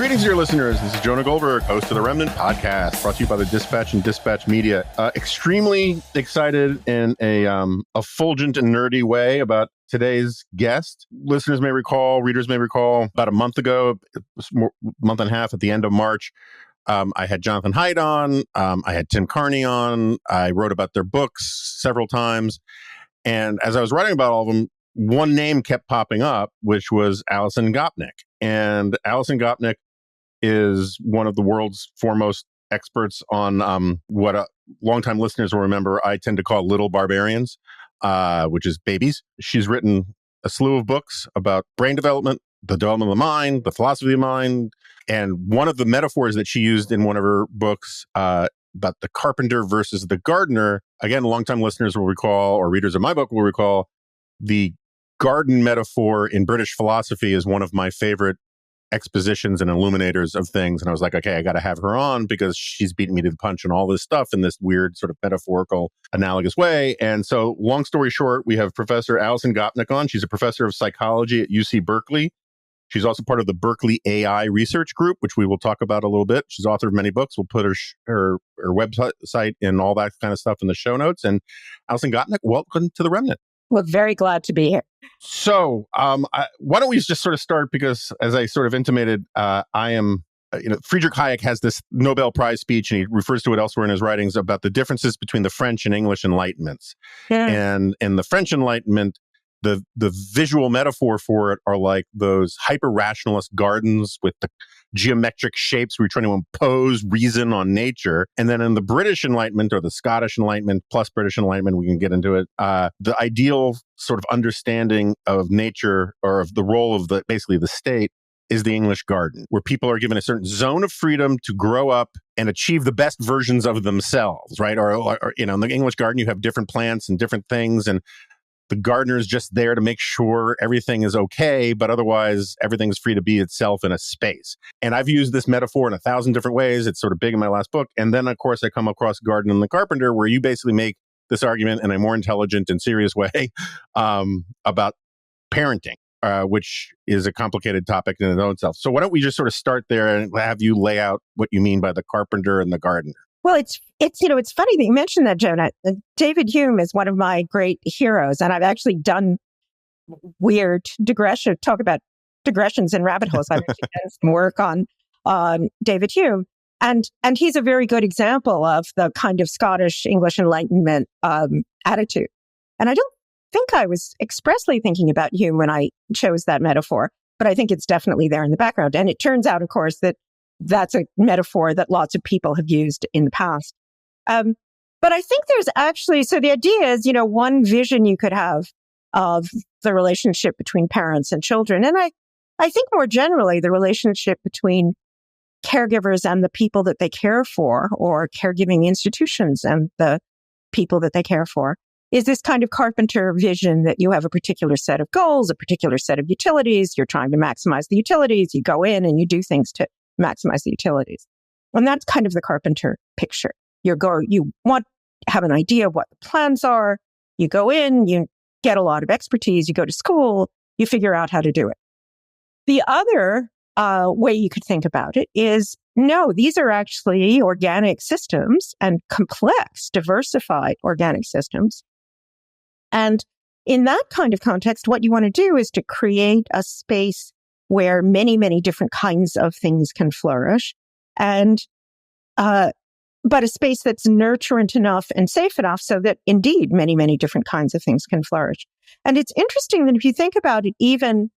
Greetings, dear listeners. This is Jonah Goldberg, host of the Remnant podcast, brought to you by the Dispatch and Dispatch Media. Extremely excited in a fulgent and nerdy way about today's guest. Listeners may recall, readers may recall, about a month ago, month and a half at the end of March, I had Jonathan Haidt on. I had Tim Carney on. I wrote about their books several times. And as I was writing about all of them, one name kept popping up, which was Alison Gopnik. And Alison Gopnik is one of the world's foremost experts on what longtime listeners will remember I tend to call little barbarians, which is babies. She's written a slew of books about brain development, the development of the mind, the philosophy of the mind. And one of the metaphors that she used in one of her books about the carpenter versus the gardener, again, longtime listeners will recall, or readers of my book will recall, the garden metaphor in British philosophy is one of my favorite expositions and illuminators of things. And I was like, okay, I got to have her on because she's beating me to the punch on all this stuff in this weird sort of metaphorical, analogous way. And so long story short, we have Professor Alison Gopnik on. She's a professor of psychology at UC Berkeley. She's also part of the Berkeley AI Research Group, which we will talk about a little bit. She's author of many books. We'll put her website and all that kind of stuff in the show notes. And Alison Gopnik, welcome to the Remnant. Well, very glad to be here. So why don't we just sort of start, because as I sort of intimated, I am, Friedrich Hayek has this Nobel Prize speech, and he refers to it elsewhere in his writings about the differences between the French and English Enlightenments. Yeah. And in the French Enlightenment, the visual metaphor for it are like those hyper-rationalist gardens with the geometric shapes where you're trying to impose reason on nature. And then in the British Enlightenment, or the Scottish Enlightenment plus British Enlightenment, we can get into it, the ideal sort of understanding of nature, or of the role of basically the state, is the English garden, where people are given a certain zone of freedom to grow up and achieve the best versions of themselves, right? Or in the English garden, you have different plants and different things, and the gardener is just there to make sure everything is okay, but otherwise everything is free to be itself in a space. And I've used this metaphor in 1,000 different ways. It's sort of big in my last book. And then, of course, I come across Garden and the Carpenter, where you basically make this argument in a more intelligent and serious way about parenting, which is a complicated topic in its own self. So why don't we just sort of start there and have you lay out what you mean by the carpenter and the gardener? Well, it's funny that you mentioned that, Jonah. David Hume is one of my great heroes, and I've actually done weird talk about digressions and rabbit holes. I've actually done some work on David Hume, and he's a very good example of the kind of Scottish English Enlightenment attitude. And I don't think I was expressly thinking about Hume when I chose that metaphor, but I think it's definitely there in the background. And it turns out, of course, that that's a metaphor that lots of people have used in the past. But I think there's actually, so the idea is, one vision you could have of the relationship between parents and children. And I think more generally, the relationship between caregivers and the people that they care for, or caregiving institutions and the people that they care for, is this kind of carpenter vision that you have a particular set of goals, a particular set of utilities. You're trying to maximize the utilities. You go in and you do things to maximize the utilities. And that's kind of the carpenter picture. You want to have an idea of what the plans are. You go in, you get a lot of expertise, you go to school, you figure out how to do it. The other way you could think about it is, no, these are actually organic systems, and complex, diversified organic systems. And in that kind of context, what you want to do is to create a space where many, many different kinds of things can flourish, and but a space that's nurturant enough and safe enough so that indeed many, many different kinds of things can flourish. And it's interesting that if you think about it, even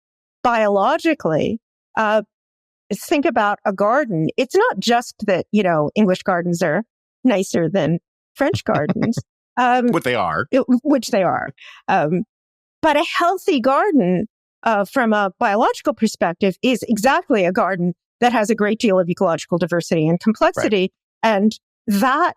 biologically, think about a garden. It's not just that, English gardens are nicer than French gardens. Which they are. But a healthy garden, from a biological perspective, is exactly a garden that has a great deal of ecological diversity and complexity. Right. And that,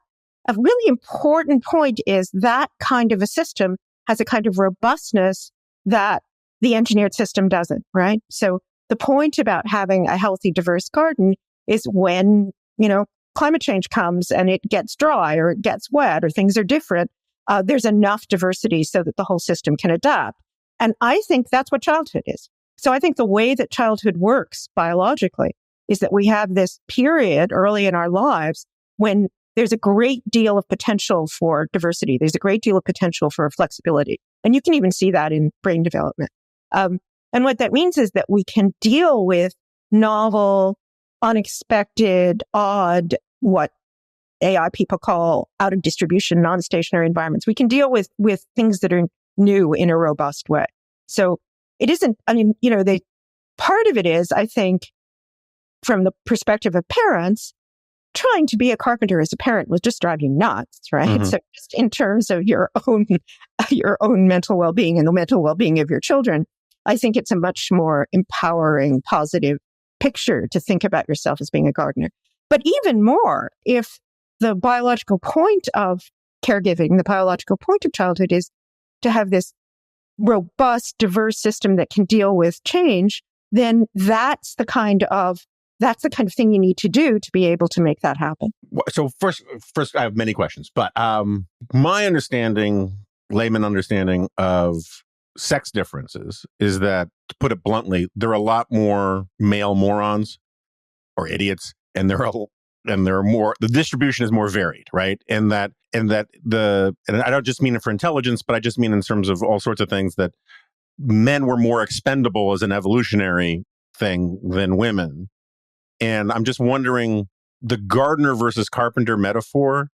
a really important point is that kind of a system has a kind of robustness that the engineered system doesn't, right? So the point about having a healthy, diverse garden is when, climate change comes and it gets dry or it gets wet or things are different, there's enough diversity so that the whole system can adapt. And I think that's what childhood is. So I think the way that childhood works biologically is that we have this period early in our lives when there's a great deal of potential for diversity. There's a great deal of potential for flexibility. And you can even see that in brain development. And what that means is that we can deal with novel, unexpected, odd, what AI people call out of distribution, non-stationary environments. We can deal with things that are new in a robust way. So it isn't, part of it is, I think, from the perspective of parents, trying to be a carpenter as a parent will just drive you nuts, right? Mm-hmm. So just in terms of your own mental well-being and the mental well-being of your children, I think it's a much more empowering, positive picture to think about yourself as being a gardener. But even more, if the biological point of caregiving, the biological point of childhood is to have this robust, diverse system that can deal with change, then that's the kind of thing you need to do to be able to make that happen. So first, I have many questions, but my understanding, layman understanding of sex differences is that, to put it bluntly, there are a lot more male morons or idiots, and there are more. The distribution is more varied, right? And I don't just mean it for intelligence, but I just mean in terms of all sorts of things, that men were more expendable as an evolutionary thing than women. And I'm just wondering, the gardener versus carpenter metaphor,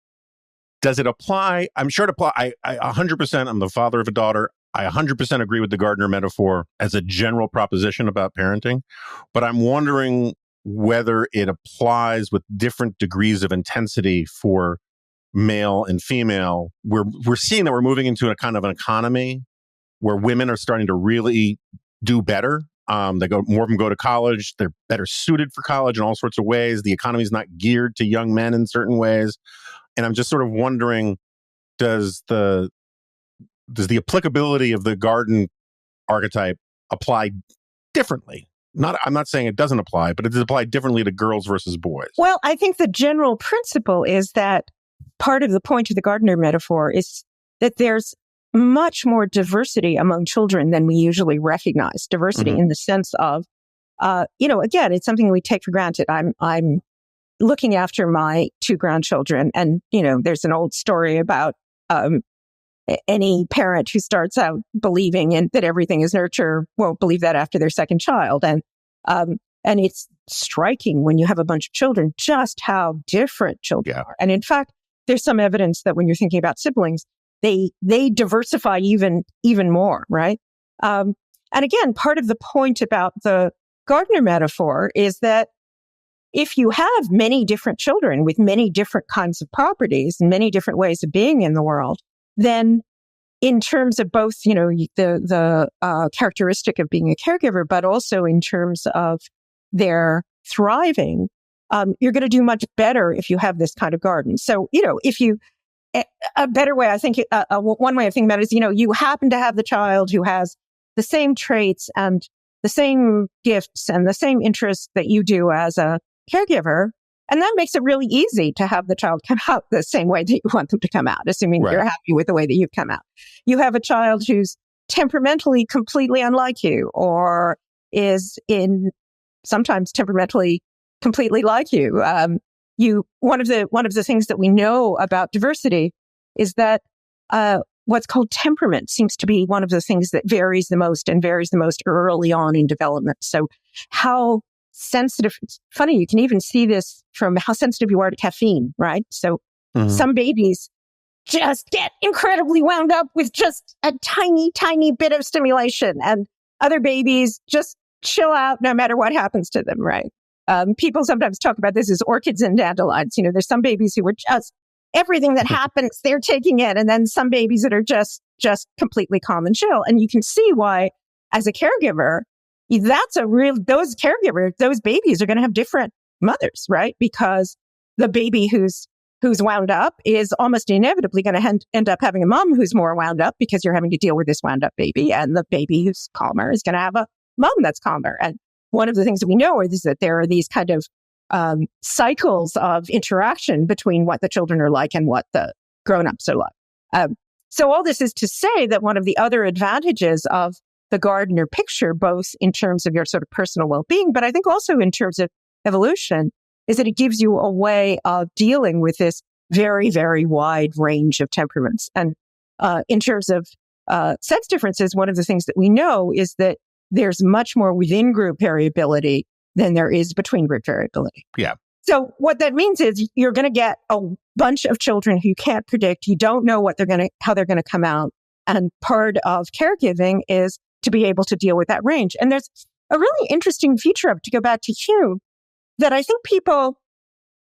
does it apply? I'm sure it applies. I 100%, I'm the father of a daughter. I 100% agree with the gardener metaphor as a general proposition about parenting. But I'm wondering whether it applies with different degrees of intensity for male and female. We're seeing that we're moving into a kind of an economy where women are starting to really do better. More of them go to college. They're better suited for college in all sorts of ways. The economy is not geared to young men in certain ways. And I'm just sort of wondering, does the applicability of the garden archetype apply differently? I'm not saying it doesn't apply, but it does apply differently to girls versus boys. Well, I think the general principle is that part of the point of the gardener metaphor is that there's much more diversity among children than we usually recognize. Diversity in the sense of, again, it's something we take for granted. I'm looking after my 2 grandchildren, and, there's an old story about any parent who starts out believing that everything is nurture won't believe that after their second child. And it's striking when you have a bunch of children, just how different children are. And in fact, there's some evidence that when you're thinking about siblings, they diversify even more, right? And again, part of the point about the gardener metaphor is that if you have many different children with many different kinds of properties and many different ways of being in the world, then in terms of both, the characteristic of being a caregiver, but also in terms of their thriving, you're going to do much better if you have this kind of garden. So, a better way, I think, one way of thinking about it is, you happen to have the child who has the same traits and the same gifts and the same interests that you do as a caregiver. And that makes it really easy to have the child come out the same way that you want them to come out, assuming you're happy with the way that you've come out. You have a child who's temperamentally completely unlike you, or is sometimes temperamentally completely like you. One of the things that we know about diversity is that what's called temperament seems to be one of the things that varies the most early on in development. So how sensitive, it's funny, you can even see this from how sensitive you are to caffeine, right? So some babies just get incredibly wound up with just a tiny, tiny bit of stimulation, and other babies just chill out no matter what happens to them, right? People sometimes talk about this as orchids and dandelions. There's some babies who are just, everything that happens, they're taking it. And then some babies that are just completely calm and chill. And you can see why, as a caregiver, those babies are going to have different mothers, right? Because the baby who's wound up is almost inevitably going to end up having a mom who's more wound up, because you're having to deal with this wound up baby. And the baby who's calmer is going to have a mom that's calmer. And one of the things that we know is that there are these kind of cycles of interaction between what the children are like and what the grown-ups are like. So all this is to say that one of the other advantages of the gardener picture, both in terms of your sort of personal well-being, but I think also in terms of evolution is that it gives you a way of dealing with this very, very wide range of temperaments. And in terms of sex differences, one of the things that we know is that there's much more within group variability than there is between group variability. Yeah. So what that means is you're going to get a bunch of children who you can't predict. You don't know how they're going to come out. And part of caregiving is to be able to deal with that range. And there's a really interesting feature of, to go back to Hume, that I think people,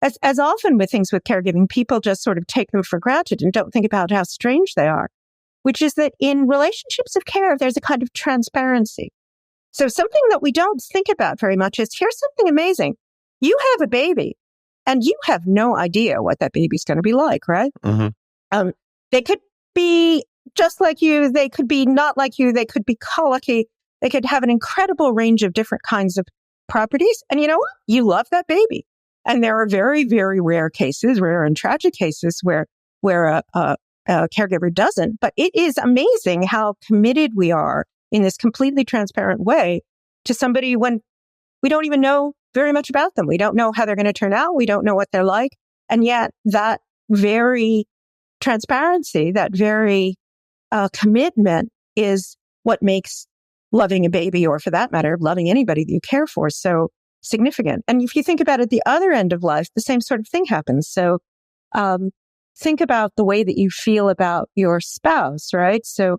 as often with things with caregiving, people just sort of take them for granted and don't think about how strange they are, which is that in relationships of care, there's a kind of transparency. So something that we don't think about very much is, here's something amazing. You have a baby and you have no idea what that baby's going to be like, right? Mm-hmm. They could be just like you. They could be not like you. They could be colicky. They could have an incredible range of different kinds of properties. And you know what? You love that baby. And there are very, very rare cases, rare and tragic cases where a caregiver doesn't. But it is amazing how committed we are in this completely transparent way to somebody when we don't even know very much about them. We don't know how they're going to turn out. We don't know what they're like. And yet that very transparency, that very commitment is what makes loving a baby, or for that matter, loving anybody that you care for, so significant. And if you think about it, the other end of life, the same sort of thing happens. So think about the way that you feel about your spouse, right? So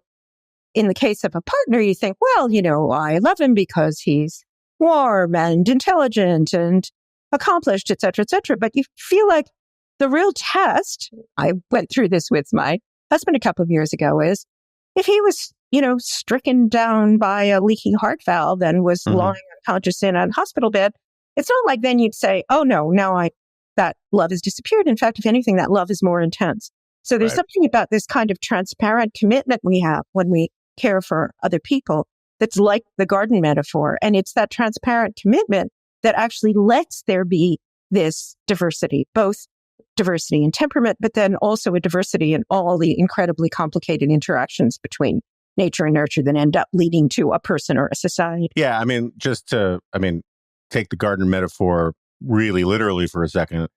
in the case of a partner, you think, well, I love him because he's warm and intelligent and accomplished, et cetera, et cetera. But you feel like the real test, I went through this with my husband a couple of years ago, is if he was, stricken down by a leaky heart valve and was lying unconscious in a hospital bed, it's not like then you'd say, oh no, now that love has disappeared. In fact, if anything, that love is more intense. So there's something about this kind of transparent commitment we have when we care for other people that's like the garden metaphor. And it's that transparent commitment that actually lets there be this diversity, both diversity in temperament, but then also a diversity in all the incredibly complicated interactions between nature and nurture that end up leading to a person or a society. Yeah, take the garden metaphor really literally for a second.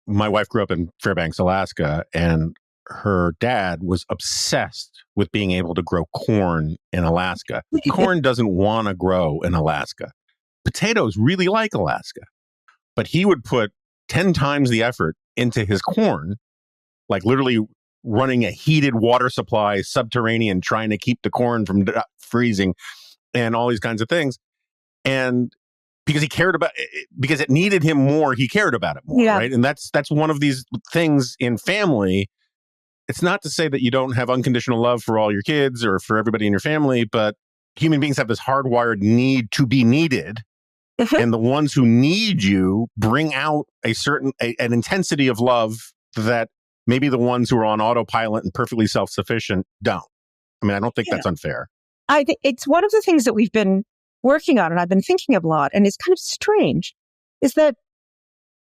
My wife grew up in Fairbanks, Alaska, and her dad was obsessed with being able to grow corn in Alaska. Corn doesn't want to grow in Alaska. Potatoes really like Alaska, but he would put 10 times the effort into his corn, like literally running a heated water supply subterranean, trying to keep the corn from freezing and all these kinds of things. And because he cared about it, because it needed him more, he cared about it more, right? And that's one of these things in family. It's not to say that you don't have unconditional love for all your kids or for everybody in your family, but human beings have this hardwired need to be needed. And the ones who need you bring out an intensity of love that maybe the ones who are on autopilot and perfectly self-sufficient don't. I don't think that's unfair. I think it's one of the things that we've been working on and I've been thinking of a lot, and it's kind of strange, is that,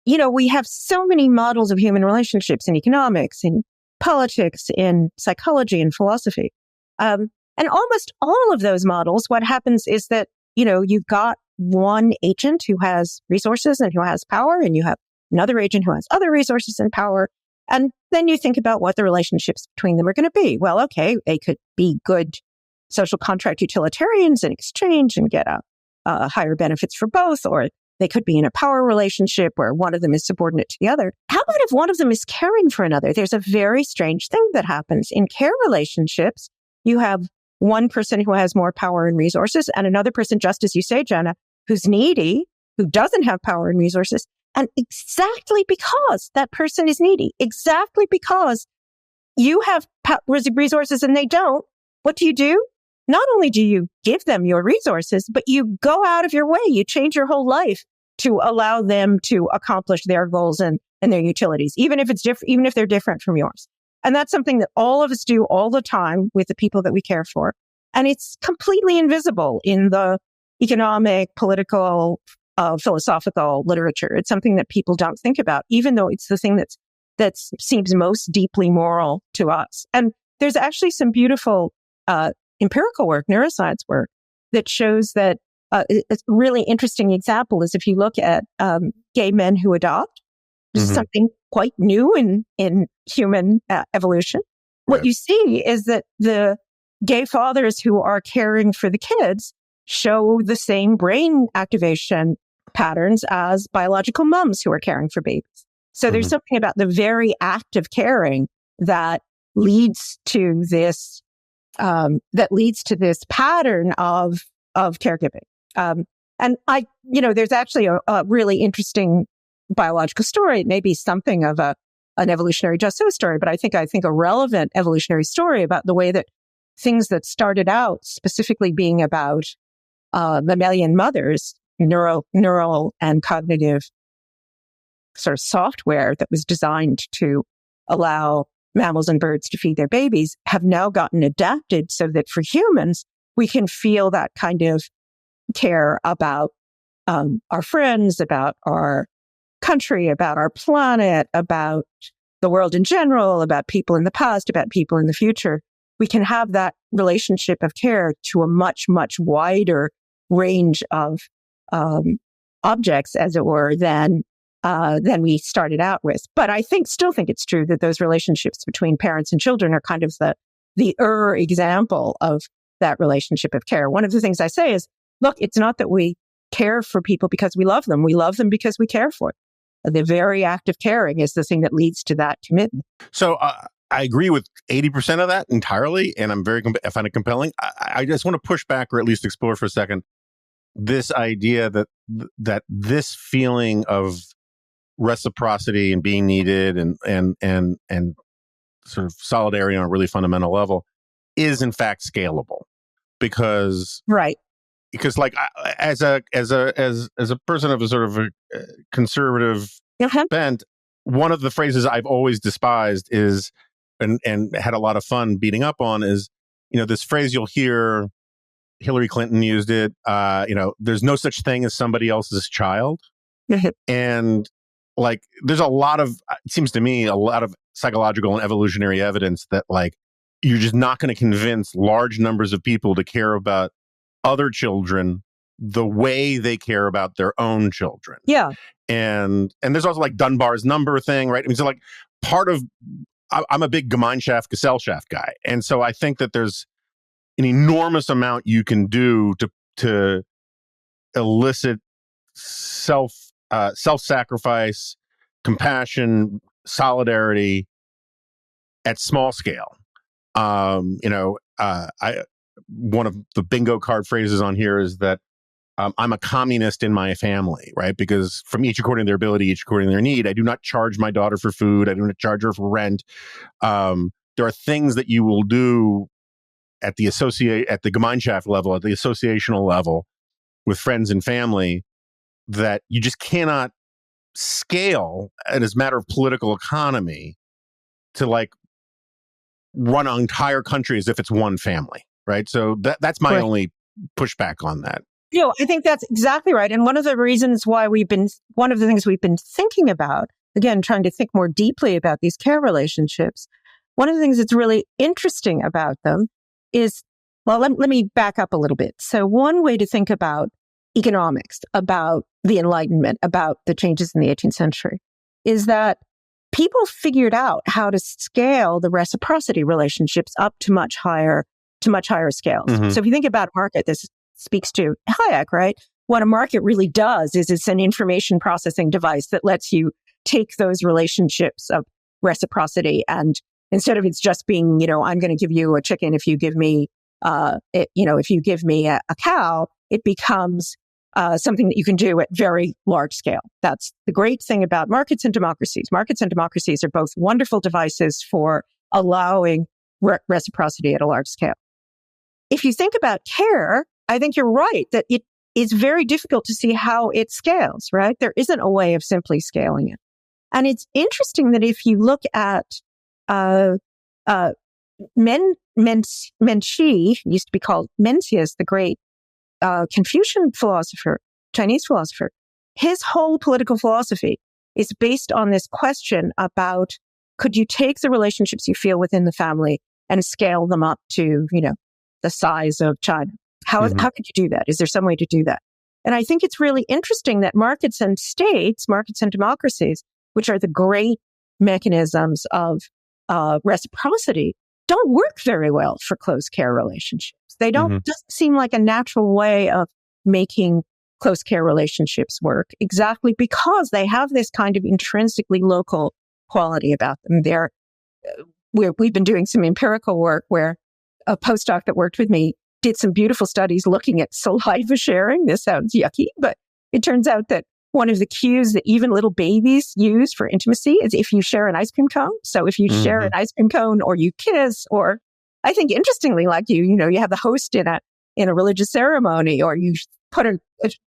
we have so many models of human relationships in economics, in politics, in psychology, and philosophy. And almost all of those models, what happens is that, you've got one agent who has resources and who has power, and you have another agent who has other resources and power. And then you think about what the relationships between them are going to be. Well, okay, they could be good social contract utilitarians in exchange and get higher benefits for both, or they could be in a power relationship where one of them is subordinate to the other. How about if one of them is caring for another? There's a very strange thing that happens in care relationships. You have one person who has more power and resources and another person, just as you say, Jonah, who's needy, who doesn't have power and resources. And exactly because that person is needy, exactly because you have resources and they don't, what do? Not only do you give them your resources, but you go out of your way. You change your whole life to allow them to accomplish their goals and their utilities, even if it's different, even if they're different from yours. And that's something that all of us do all the time with the people that we care for. And it's completely invisible in the economic, political, philosophical literature. It's something that people don't think about, even though it's the thing that seems most deeply moral to us. And there's actually some beautiful empirical work, neuroscience work, that shows that a really interesting example is if you look at gay men who adopt. This is something quite new in human evolution. What you see is that the gay fathers who are caring for the kids show the same brain activation patterns as biological moms who are caring for babies. So there's something about the very act of caring that leads to this pattern of caregiving. And there's actually a really interesting biological story. It may be something of an evolutionary just so story, but I think a relevant evolutionary story about the way that things that started out specifically being about mammalian mothers, neural and cognitive sort of software that was designed to allow mammals and birds to feed their babies, have now gotten adapted so that for humans, we can feel that kind of care about our friends, about our country, about our planet, about the world in general, about people in the past, about people in the future. We can have that relationship of care to a much, much wider range of objects, as it were, than we started out with. But I still think it's true that those relationships between parents and children are kind of the example of that relationship of care. One of the things I say is, look, it's not that we care for people because we love them. We love them because we care for them. The very act of caring is the thing that leads to that commitment. So I agree with 80% of that entirely, and I find it compelling. I just want to push back, or at least explore for a second, this idea that this feeling of reciprocity and being needed and sort of solidarity on a really fundamental level is in fact scalable, because like as a person of a sort of a conservative bent, one of the phrases I've always despised is and had a lot of fun beating up on is, this phrase you'll hear, Hillary Clinton used it, there's no such thing as somebody else's child. And like, there's it seems to me, a lot of psychological and evolutionary evidence that like, you're just not going to convince large numbers of people to care about other children the way they care about their own children. Yeah. And there's also like Dunbar's number thing, right? I mean, so like I'm a big Gemeinschaft guy. And so I think that there's an enormous amount you can do to elicit self-sacrifice, compassion, solidarity at small scale. One of the bingo card phrases on here is that I'm a communist in my family, right? Because from each according to their ability, each according to their need, I do not charge my daughter for food. I do not charge her for rent. There are things that you will do at the Gemeinschaft level, at the associational level with friends and family that you just cannot scale, and as a matter of political economy, to like run an entire country as if it's one family, right? So that's my only pushback on that. I think that's exactly right. And one of the things we've been thinking about, again, trying to think more deeply about these care relationships, one of the things that's really interesting about them is, well, let me back up a little bit. So one way to think about economics, about the Enlightenment, about the changes in the 18th century, is that people figured out how to scale the reciprocity relationships up to much higher scales. Mm-hmm. So if you think about market, this speaks to Hayek, right? What a market really does is it's an information processing device that lets you take those relationships of reciprocity, and instead of it's just being, I'm going to give you a chicken if you give me, if you give me a cow, it becomes something that you can do at very large scale. That's the great thing about markets and democracies. Markets and democracies are both wonderful devices for allowing reciprocity at a large scale. If you think about care, I think you're right that it is very difficult to see how it scales, right? There isn't a way of simply scaling it. And it's interesting that if you look at Menci, used to be called Mencius, the great Confucian philosopher, Chinese philosopher, his whole political philosophy is based on this question about, could you take the relationships you feel within the family and scale them up to, the size of China? How could you do that? Is there some way to do that? And I think it's really interesting that markets and states, markets and democracies, which are the great mechanisms of reciprocity, don't work very well for close care relationships. They don't, doesn't seem like a natural way of making close care relationships work, exactly because they have this kind of intrinsically local quality about them. We've been doing some empirical work where a postdoc that worked with me did some beautiful studies looking at saliva sharing. This sounds yucky, but it turns out that one of the cues that even little babies use for intimacy is if you share an ice cream cone. So if you share an ice cream cone, or you kiss, or I think interestingly, like you have the host in a religious ceremony, or you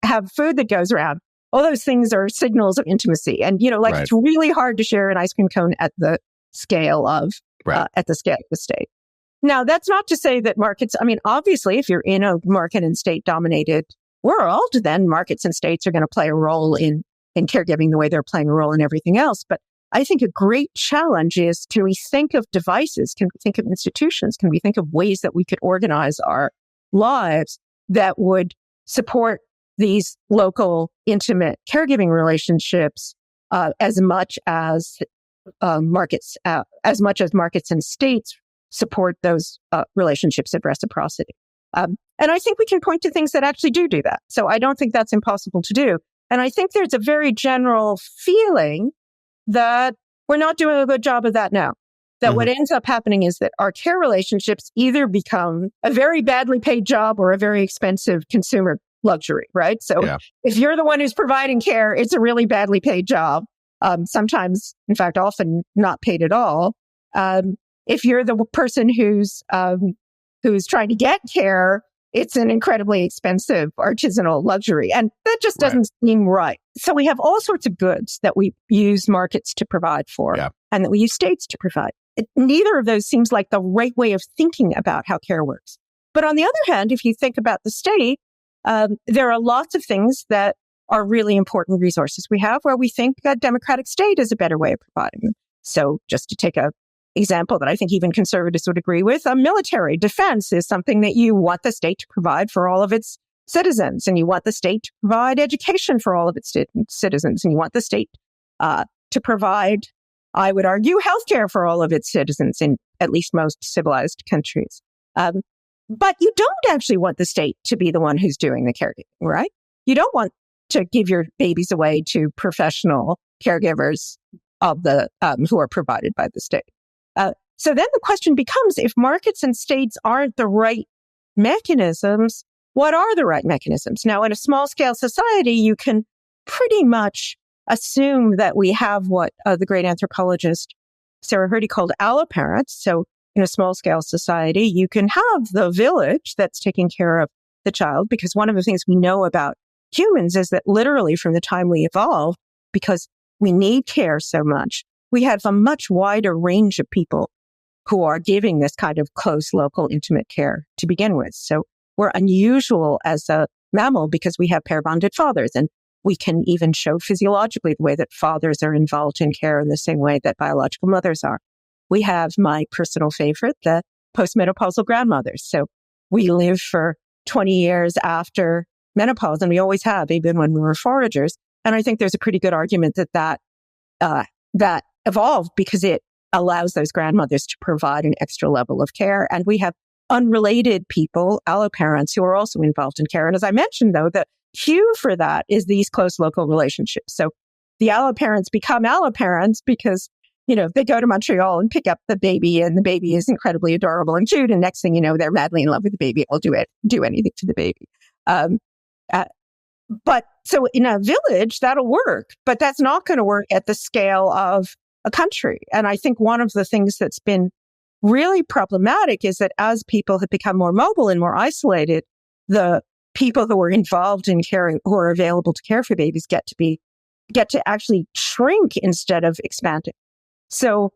have food that goes around. All those things are signals of intimacy. And, it's really hard to share an ice cream cone at the scale of the state. Now, that's not to say that markets, obviously, if you're in a market and state dominated world, then markets and states are going to play a role in caregiving the way they're playing a role in everything else. But I think a great challenge is, can we think of devices? Can we think of institutions? Can we think of ways that we could organize our lives that would support these local, intimate caregiving relationships as much as markets and states support those relationships of reciprocity. And I think we can point to things that actually do that. So I don't think that's impossible to do. And I think there's a very general feeling that we're not doing a good job of that now. That what ends up happening is that our care relationships either become a very badly paid job or a very expensive consumer luxury, right? So if you're the one who's providing care, it's a really badly paid job. Sometimes, in fact, often not paid at all. If you're the person who's trying to get care, it's an incredibly expensive artisanal luxury. And that just doesn't seem right. So we have all sorts of goods that we use markets to provide for and that we use states to provide. Neither of those seems like the right way of thinking about how care works. But on the other hand, if you think about the state, there are lots of things that are really important resources we have where we think a democratic state is a better way of providing them. So just to take a example that I think even conservatives would agree with, a military defense is something that you want the state to provide for all of its citizens, and you want the state to provide education for all of its citizens, and you want the state to provide, I would argue, healthcare for all of its citizens in at least most civilized countries. But you don't actually want the state to be the one who's doing the caregiving, right? You don't want to give your babies away to professional caregivers of the who are provided by the state. So then the question becomes, if markets and states aren't the right mechanisms, what are the right mechanisms? Now, in a small-scale society, you can pretty much assume that we have what the great anthropologist Sarah Hrdy called alloparents. So in a small-scale society, you can have the village that's taking care of the child, because one of the things we know about humans is that literally from the time we evolved, because we need care so much, we have a much wider range of people who are giving this kind of close, local, intimate care to begin with. So we're unusual as a mammal because we have pair-bonded fathers, and we can even show physiologically the way that fathers are involved in care in the same way that biological mothers are. We have my personal favorite, the postmenopausal grandmothers. So we live for 20 years after menopause, and we always have, even when we were foragers. And I think there's a pretty good argument that evolved because it allows those grandmothers to provide an extra level of care. And we have unrelated people, alloparents, who are also involved in care. And as I mentioned, though, the cue for that is these close local relationships. So the alloparents become alloparents because, they go to Montreal and pick up the baby, and the baby is incredibly adorable and cute. And next thing you know, they're madly in love with the baby. Will do anything to the baby. But so in a village, that'll work, but that's not going to work at the scale of a country. And I think one of the things that's been really problematic is that as people have become more mobile and more isolated, the people who are involved in caring, who are available to care for babies, get to actually shrink instead of expanding. So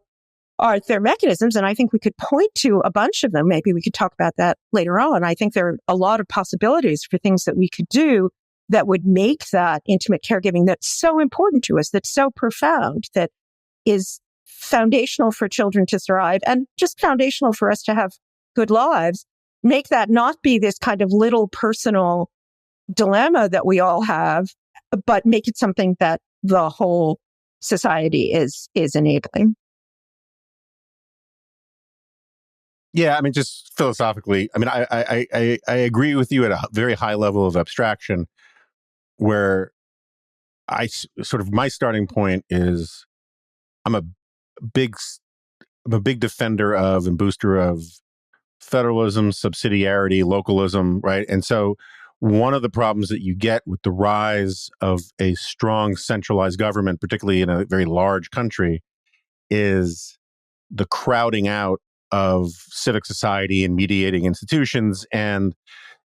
are there mechanisms? And I think we could point to a bunch of them. Maybe we could talk about that later on. I think there are a lot of possibilities for things that we could do that would make that intimate caregiving that's so important to us, that's so profound, that is foundational for children to thrive and just foundational for us to have good lives, make that not be this kind of little personal dilemma that we all have, but make it something that the whole society is enabling. Yeah, I mean, just philosophically, I mean, I agree with you at a very high level of abstraction, where sort of my starting point is I'm a big defender of and booster of federalism, subsidiarity, localism, right? And so one of the problems that you get with the rise of a strong centralized government, particularly in a very large country, is the crowding out of civic society and mediating institutions. And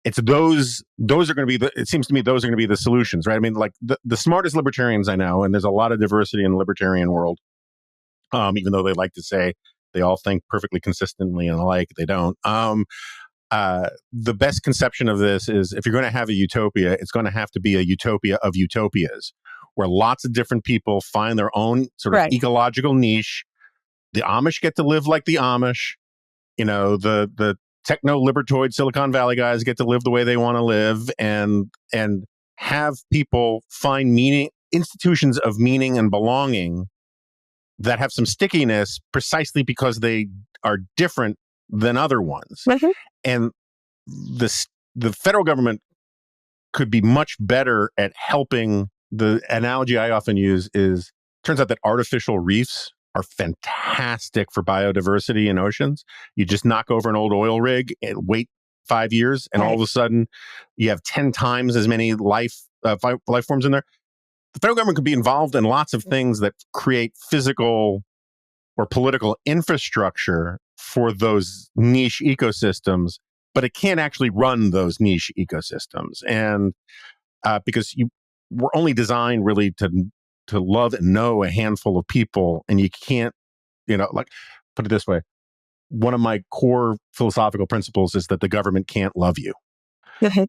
it's those are going to be it seems to me those are going to be the solutions, right? I mean, like the smartest libertarians I know, and there's a lot of diversity in the libertarian world, even though they like to say they all think perfectly consistently and alike, they don't. The best conception of this is, if you're going to have a utopia, it's going to have to be a utopia of utopias, where lots of different people find their own sort of ecological niche. The Amish get to live like the Amish. You know, the techno-libertoid Silicon Valley guys get to live the way they want to live, and have people find meaning, institutions of meaning and belonging that have some stickiness precisely because they are different than other ones. Mm-hmm. And the federal government could be much better at helping. The analogy I often use is, turns out that artificial reefs are fantastic for biodiversity in oceans. You just knock over an old oil rig and wait 5 years, and all of a sudden you have 10 times as many life forms in there. The federal government could be involved in lots of things that create physical or political infrastructure for those niche ecosystems, but it can't actually run those niche ecosystems. And because we're only designed really to love and know a handful of people, and you can't, like, put it this way. One of my core philosophical principles is that the government can't love you.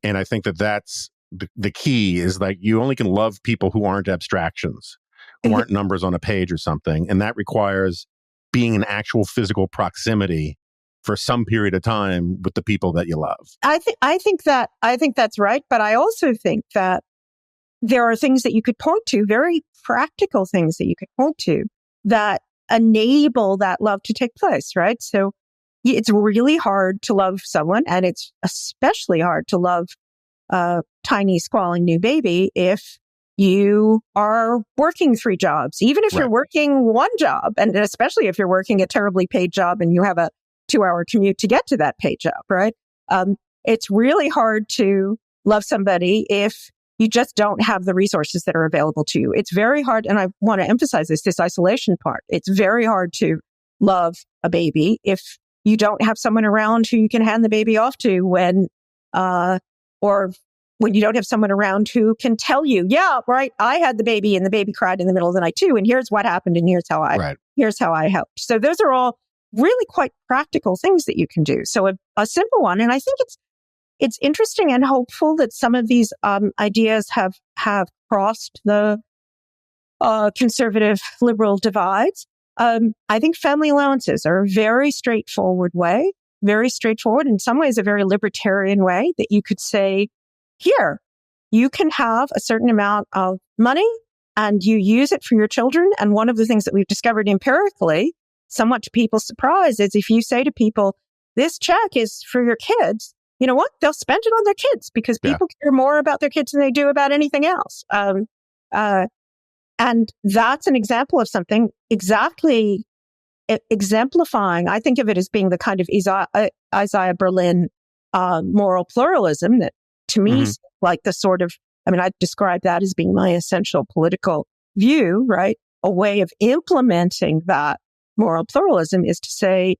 And I think that that's the key, is like, you only can love people who aren't abstractions, who aren't numbers on a page or something. And that requires being in actual physical proximity for some period of time with the people that you love. I think that's right. But I also think that there are things that you could point to, very practical things that you could point to, that enable that love to take place, right? So it's really hard to love someone, and it's especially hard to love a tiny, squalling new baby if you are working 3 jobs, even if you're working 1 job, and especially if you're working a terribly paid job and you have a 2-hour commute to get to that paid job, right? It's really hard to love somebody if you just don't have the resources that are available to you. It's very hard, and I want to emphasize this isolation part. It's very hard to love a baby if you don't have someone around who you can hand the baby off to or when you don't have someone around who can tell you, yeah, right, I had the baby and the baby cried in the middle of the night too, and here's what happened, and here's how I helped. So those are all really quite practical things that you can do. So a simple one, and I think it's interesting and hopeful that some of these ideas have crossed the conservative liberal divides. I think family allowances are a very straightforward, in some ways a very libertarian way, that you could say, here, you can have a certain amount of money and you use it for your children. And one of the things that we've discovered empirically, somewhat to people's surprise, is if you say to people, this check is for your kids, you know what? They'll spend it on their kids, because people care more about their kids than they do about anything else. And that's an example of something exactly exemplifying. I think of it as being the kind of Isaiah Berlin moral pluralism that, to me, is like the sort of, I describe that as being my essential political view, right? A way of implementing that moral pluralism is to say,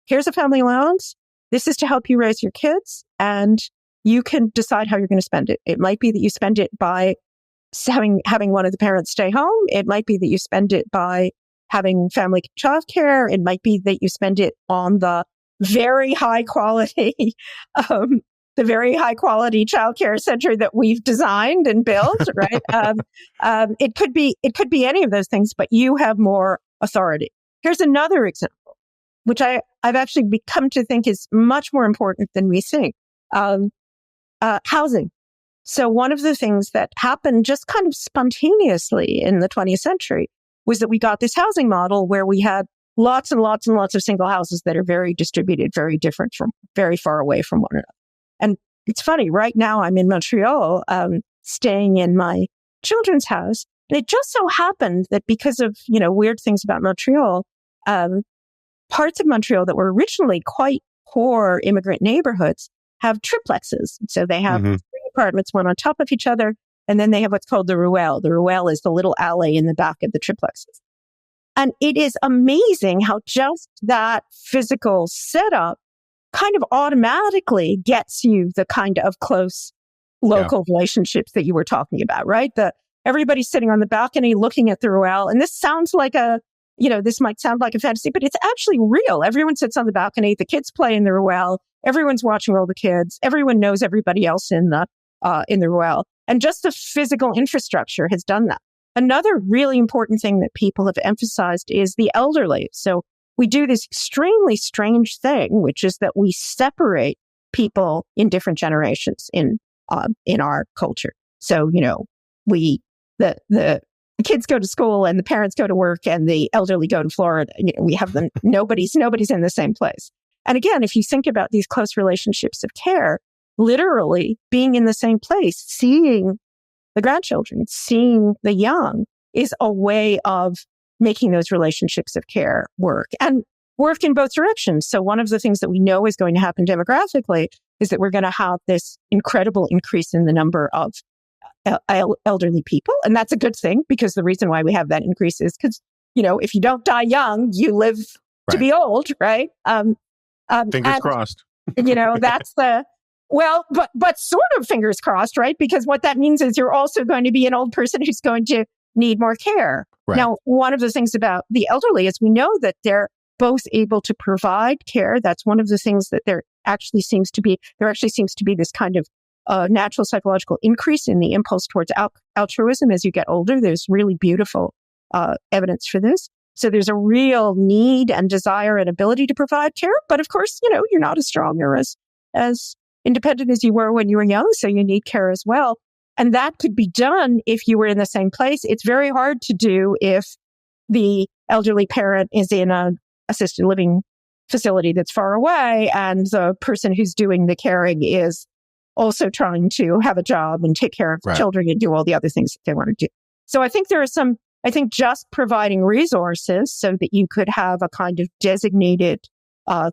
here's a family allowance. This is to help you raise your kids, and you can decide how you're going to spend it. It might be that you spend it by having one of the parents stay home. It might be that you spend it by having family childcare. It might be that you spend it on the very high quality, childcare center that we've designed and built, right? It could be any of those things, but you have more authority. Here's another example. which I've actually become to think is much more important than we think. Housing. So one of the things that happened just kind of spontaneously in the 20th century was that we got this housing model where we had lots and lots and lots of single houses that are very distributed, very different from, very far away from one another. And it's funny, right now I'm in Montreal, staying in my children's house. And it just so happened that because of, weird things about Montreal, parts of Montreal that were originally quite poor immigrant neighborhoods have triplexes. So they have three apartments, one on top of each other. And then they have what's called the ruelle. The ruelle is the little alley in the back of the triplexes. And it is amazing how just that physical setup kind of automatically gets you the kind of close local relationships that you were talking about, right? Everybody's sitting on the balcony looking at the ruelle. And this sounds like this might sound like a fantasy, but it's actually real. Everyone sits on the balcony. The kids play in the ruelle. Everyone's watching all the kids. Everyone knows everybody else in the ruelle. And just the physical infrastructure has done that. Another really important thing that people have emphasized is the elderly. So we do this extremely strange thing, which is that we separate people in different generations in our culture. So, the kids go to school and the parents go to work and the elderly go to Florida. We have them. Nobody's in the same place. And again, if you think about these close relationships of care, literally being in the same place, seeing the grandchildren, seeing the young is a way of making those relationships of care work and work in both directions. So one of the things that we know is going to happen demographically is that we're going to have this incredible increase in the number of elderly people. And that's a good thing, because the reason why we have that increase is because, if you don't die young, you live to be old, right? Fingers crossed. That's but sort of fingers crossed, right? Because what that means is you're also going to be an old person who's going to need more care. Right. Now, one of the things about the elderly is we know that they're both able to provide care. That's one of the things that there actually seems to be this kind of natural psychological increase in the impulse towards altruism as you get older. There's really beautiful evidence for this. So there's a real need and desire and ability to provide care. But of course, you're not as strong or as independent as you were when you were young. So you need care as well. And that could be done if you were in the same place. It's very hard to do if the elderly parent is in an assisted living facility that's far away and the person who's doing the caring is also trying to have a job and take care of the children and do all the other things that they want to do. So I think just providing resources so that you could have a kind of designated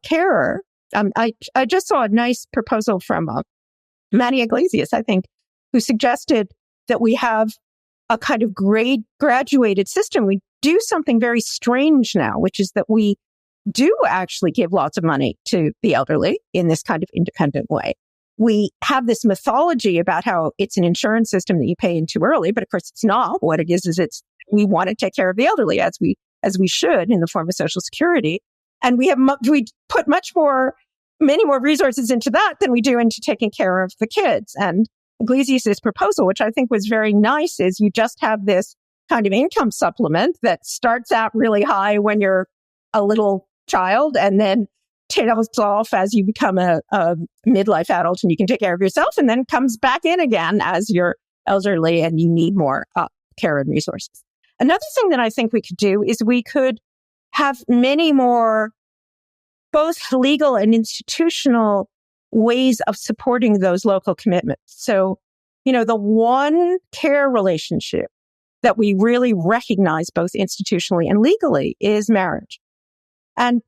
carer. I just saw a nice proposal from Manny Iglesias, I think, who suggested that we have a kind of graduated system. We do something very strange now, which is that we do actually give lots of money to the elderly in this kind of independent way. We have this mythology about how it's an insurance system that you pay in too early, but of course it's not. What it is we want to take care of the elderly as we should in the form of Social Security. And we put many more resources into that than we do into taking care of the kids. And Iglesias' proposal, which I think was very nice, is you just have this kind of income supplement that starts out really high when you're a little child and then tails off as you become a midlife adult and you can take care of yourself, and then comes back in again as you're elderly and you need more care and resources. Another thing that I think we could do is we could have many more both legal and institutional ways of supporting those local commitments. So, the one care relationship that we really recognize both institutionally and legally is marriage. And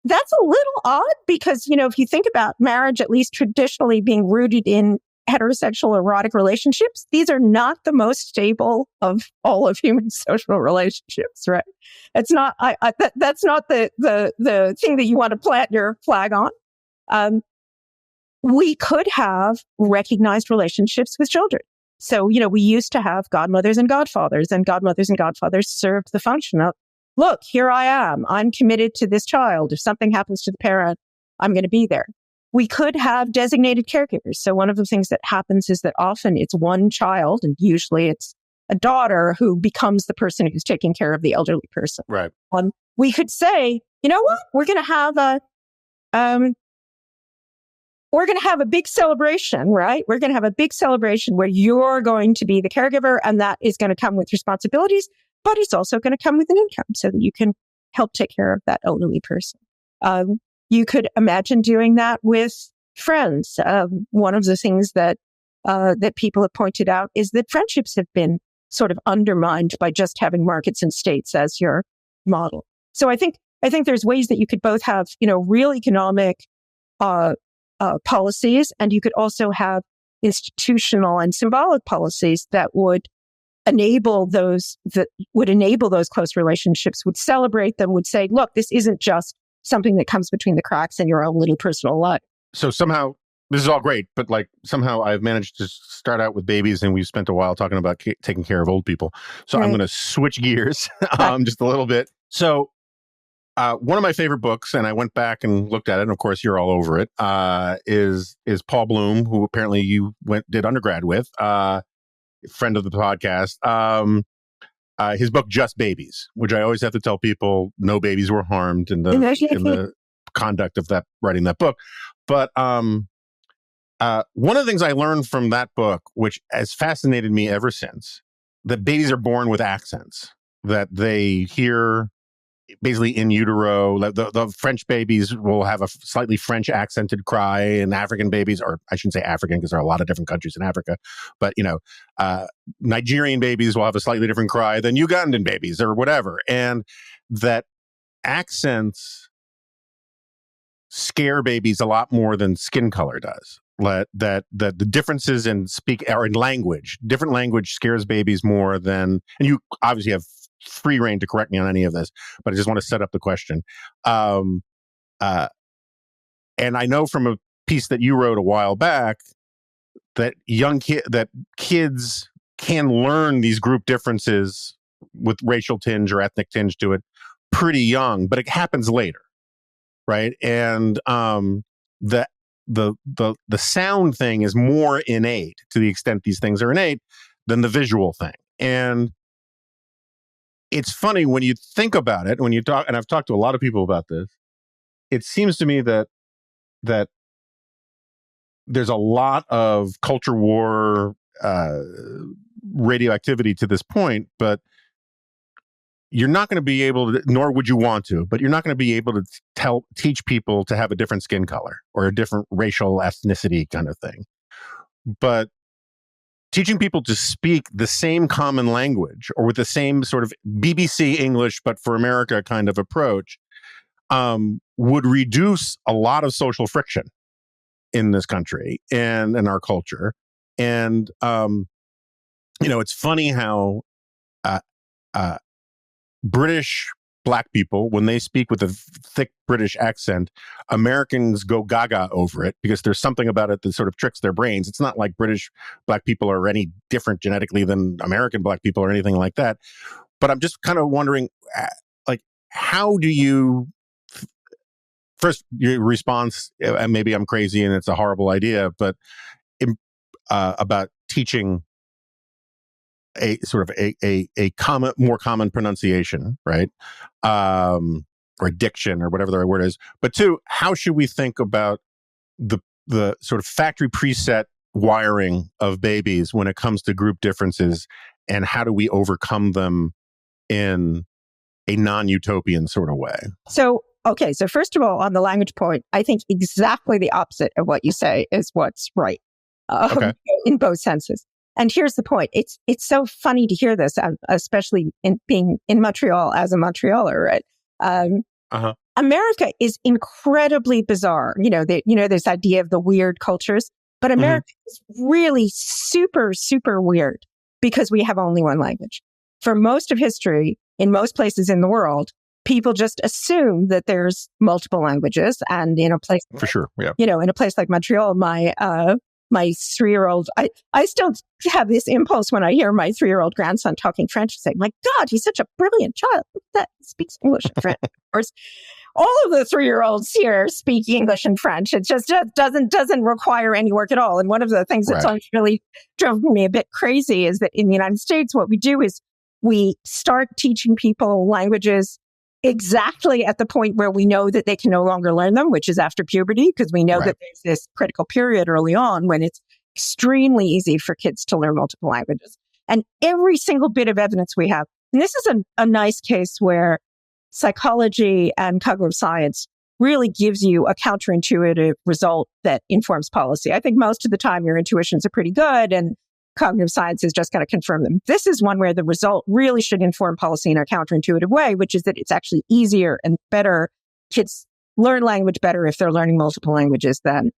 that's a little odd because, if you think about marriage, at least traditionally being rooted in heterosexual erotic relationships, these are not the most stable of all of human social relationships, right? It's not, that's not the thing that you want to plant your flag on. We could have recognized relationships with children. So, we used to have godmothers and godfathers served the function of, look, here I am. I'm committed to this child. If something happens to the parent, I'm going to be there. We could have designated caregivers. So one of the things that happens is that often it's one child, and usually it's a daughter who becomes the person who's taking care of the elderly person. Right. We could say, you know what? We're going to have a big celebration, right? We're going to have a big celebration where you're going to be the caregiver, and that is going to come with responsibilities, but it's also going to come with an income so that you can help take care of that elderly person. You could imagine doing that with friends. One of the things that people have pointed out is that friendships have been sort of undermined by just having markets and states as your model. So I think there's ways that you could both have, real economic policies, and you could also have institutional and symbolic policies that would enable those close relationships, would celebrate them, would say, look, this isn't just something that comes between the cracks in your own little personal life. So somehow, this is all great, but somehow I've managed to start out with babies, and we've spent a while talking about taking care of old people. So I'm going to switch gears just a little bit. So one of my favorite books, and I went back and looked at it, and of course you're all over it, is Paul Bloom, who apparently you did undergrad with, friend of the podcast. His book, Just Babies, which I always have to tell people no babies were harmed in the conduct of writing that book. But one of the things I learned from that book, which has fascinated me ever since, that babies are born with accents, that they hear basically in utero. The French babies will have a slightly French accented cry, and African babies, or I shouldn't say African because there are a lot of different countries in Africa, but Nigerian babies will have a slightly different cry than Ugandan babies or whatever. And that accents scare babies a lot more than skin color does. That the differences in language, different language scares babies more than, and you obviously have free reign to correct me on any of this, but I just want to set up the question. And I know from a piece that you wrote a while back that kids can learn these group differences with racial tinge or ethnic tinge to it pretty young, but it happens later, right? And the sound thing is more innate, to the extent these things are innate, than the visual thing. And it's funny when you think about it, when you talk, and I've talked to a lot of people about this, it seems to me that there's a lot of culture war radioactivity to this point, but you're not going to be able to, nor would you want to, but you're not going to be able to teach people to have a different skin color or a different racial ethnicity kind of thing. But teaching people to speak the same common language, or with the same sort of BBC English, but for America kind of approach, would reduce a lot of social friction in this country and in our culture. And, it's funny how British Black people, when they speak with a thick British accent, Americans go gaga over it because there's something about it that sort of tricks their brains. It's not like British Black people are any different genetically than American Black people or anything like that. But I'm just kind of wondering, how do you, first, your response, maybe I'm crazy and it's a horrible idea, but about teaching a sort of a more common pronunciation, right? Or diction, or whatever the right word is. But two, how should we think about the sort of factory preset wiring of babies when it comes to group differences, and how do we overcome them in a non-utopian sort of way? So first of all, on the language point, I think exactly the opposite of what you say is what's right, in both senses. And here's the point. It's so funny to hear this, especially in being in Montreal as a Montrealer, right? America is incredibly bizarre. This idea of the weird cultures, but America is really super, super weird because we have only one language. For most of history, in most places in the world, people just assume that there's multiple languages. And in a place, for sure, yeah. In a place like Montreal, my my 3-year-old, I still have this impulse when I hear my 3-year-old grandson talking French to say, my God, he's such a brilliant child. Look at that, he speaks English and French. Of course, all of the 3-year-olds here speak English and French. It just doesn't require any work at all. And one of the things that's really drove me a bit crazy is that in the United States, what we do is we start teaching people languages exactly at the point where we know that they can no longer learn them, which is after puberty, because we know that there's this critical period early on when it's extremely easy for kids to learn multiple languages. And every single bit of evidence we have, and this is a nice case where psychology and cognitive science really gives you a counterintuitive result that informs policy. I think most of the time your intuitions are pretty good and cognitive science is just going to confirm them. This is one where the result really should inform policy in a counterintuitive way, which is that it's actually easier and better. Kids learn language better if they're learning multiple languages than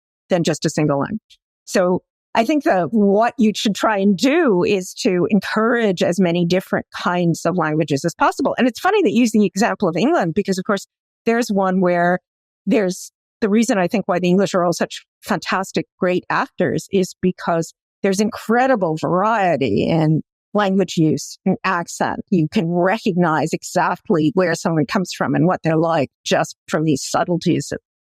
just a single language. So I think that what you should try and do is to encourage as many different kinds of languages as possible. And it's funny that you use the example of England, because of course there's one where there's the reason I think why the English are all such fantastic, great actors is because there's incredible variety in language use and accent. You can recognize exactly where someone comes from and what they're like just from these subtleties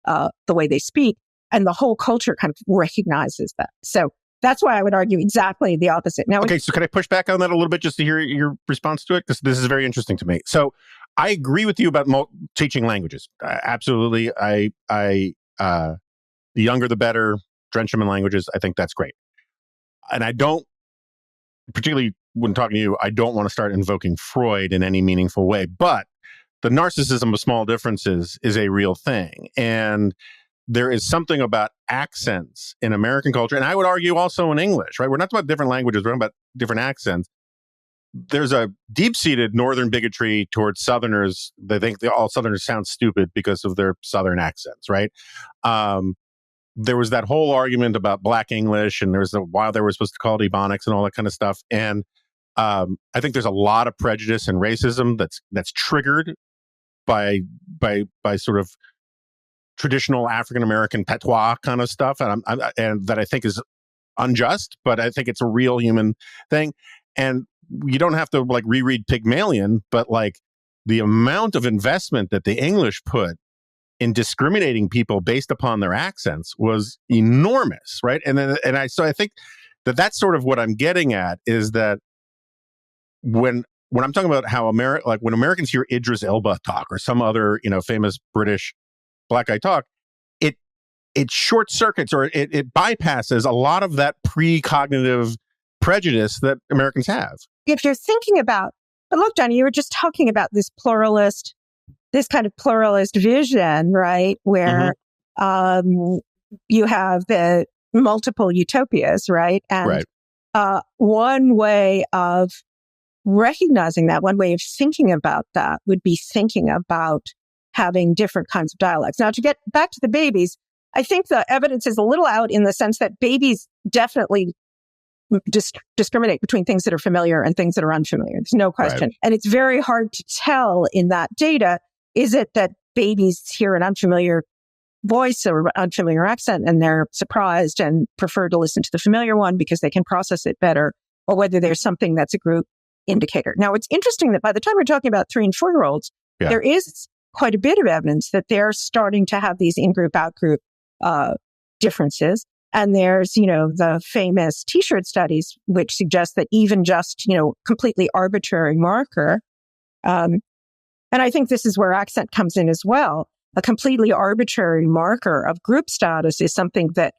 of the way they speak. And the whole culture kind of recognizes that. So that's why I would argue exactly the opposite. Now, okay, so can I push back on that a little bit just to hear your response to it? Because this is very interesting to me. So I agree with you about teaching languages. Absolutely. The younger the better, drench them in languages. I think that's great. And I don't, particularly when talking to you, I don't want to start invoking Freud in any meaningful way. But the narcissism of small differences is a real thing. And there is something about accents in American culture, and I would argue also in English, right? We're not talking about different languages, we're talking about different accents. There's a deep-seated Northern bigotry towards Southerners. They think all Southerners sound stupid because of their Southern accents, right? There was that whole argument about Black English, and there was a while they were supposed to call it Ebonics and all that kind of stuff. And I think there's a lot of prejudice and racism that's triggered by sort of traditional African American patois kind of stuff, and that I think is unjust, but I think it's a real human thing. And you don't have to like reread Pygmalion, but like the amount of investment that the English put in discriminating people based upon their accents was enormous, right? So I think that's sort of what I'm getting at is that when I'm talking about how when Americans hear Idris Elba talk or some other famous British Black guy talk, it short circuits or it bypasses a lot of that precognitive prejudice that Americans have. If you're thinking about, but look, Johnny, you were just talking about this kind of pluralist vision, right? Where you have the multiple utopias, right? And one way of recognizing that, one way of thinking about that would be thinking about having different kinds of dialects. Now, to get back to the babies, I think the evidence is a little out in the sense that babies definitely discriminate between things that are familiar and things that are unfamiliar. There's no question. Right. And it's very hard to tell in that data, is it that babies hear an unfamiliar voice or unfamiliar accent and they're surprised and prefer to listen to the familiar one because they can process it better, or whether there's something that's a group indicator. Now, it's interesting that by the time we're talking about 3 and 4-year-olds, there is quite a bit of evidence that they're starting to have these in-group, out-group differences. And there's, the famous T-shirt studies, which suggest that even just, completely arbitrary marker. And I think this is where accent comes in as well. A completely arbitrary marker of group status is something that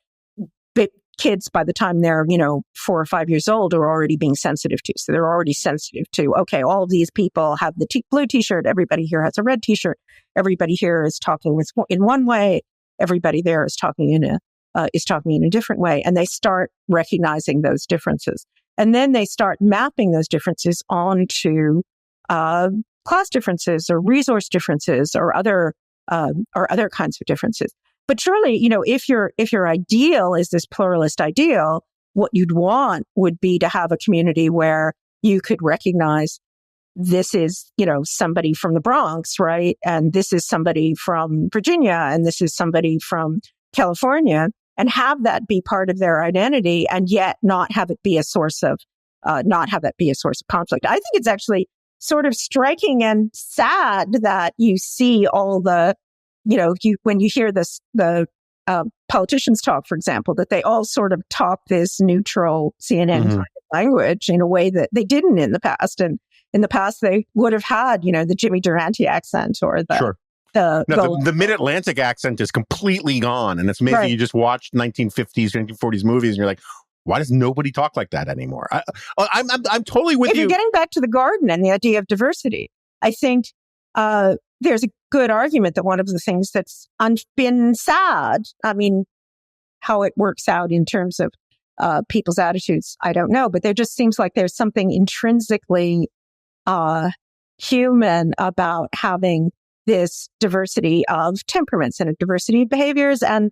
kids, by the time they're, 4 or 5 years old, are already being sensitive to. So they're already sensitive to, okay, all of these people have the blue T-shirt. Everybody here has a red T-shirt. Everybody here is talking in one way. Everybody there is talking in a different way. And they start recognizing those differences. And then they start mapping those differences onto class differences or resource differences or other kinds of differences. But surely, if your ideal is this pluralist ideal, what you'd want would be to have a community where you could recognize this is, somebody from the Bronx, right? And this is somebody from Virginia, and this is somebody from California. and have that be part of their identity, and yet not have it be a source of conflict. I think it's actually sort of striking and sad that you see all the, when you hear the politicians talk, for example, that they all sort of talk this neutral CNN kind of language in a way that they didn't in the past. And in the past, they would have had, the Jimmy Durante accent or the Mid-Atlantic accent is completely gone. And it's maybe you just watched 1950s, 1940s movies and you're like, why does nobody talk like that anymore? I'm totally with you. If you're getting back to the garden and the idea of diversity, I think there's a good argument that one of the things that's been sad, I mean, how it works out in terms of people's attitudes, I don't know, but there just seems like there's something intrinsically human about having this diversity of temperaments and a diversity of behaviors, and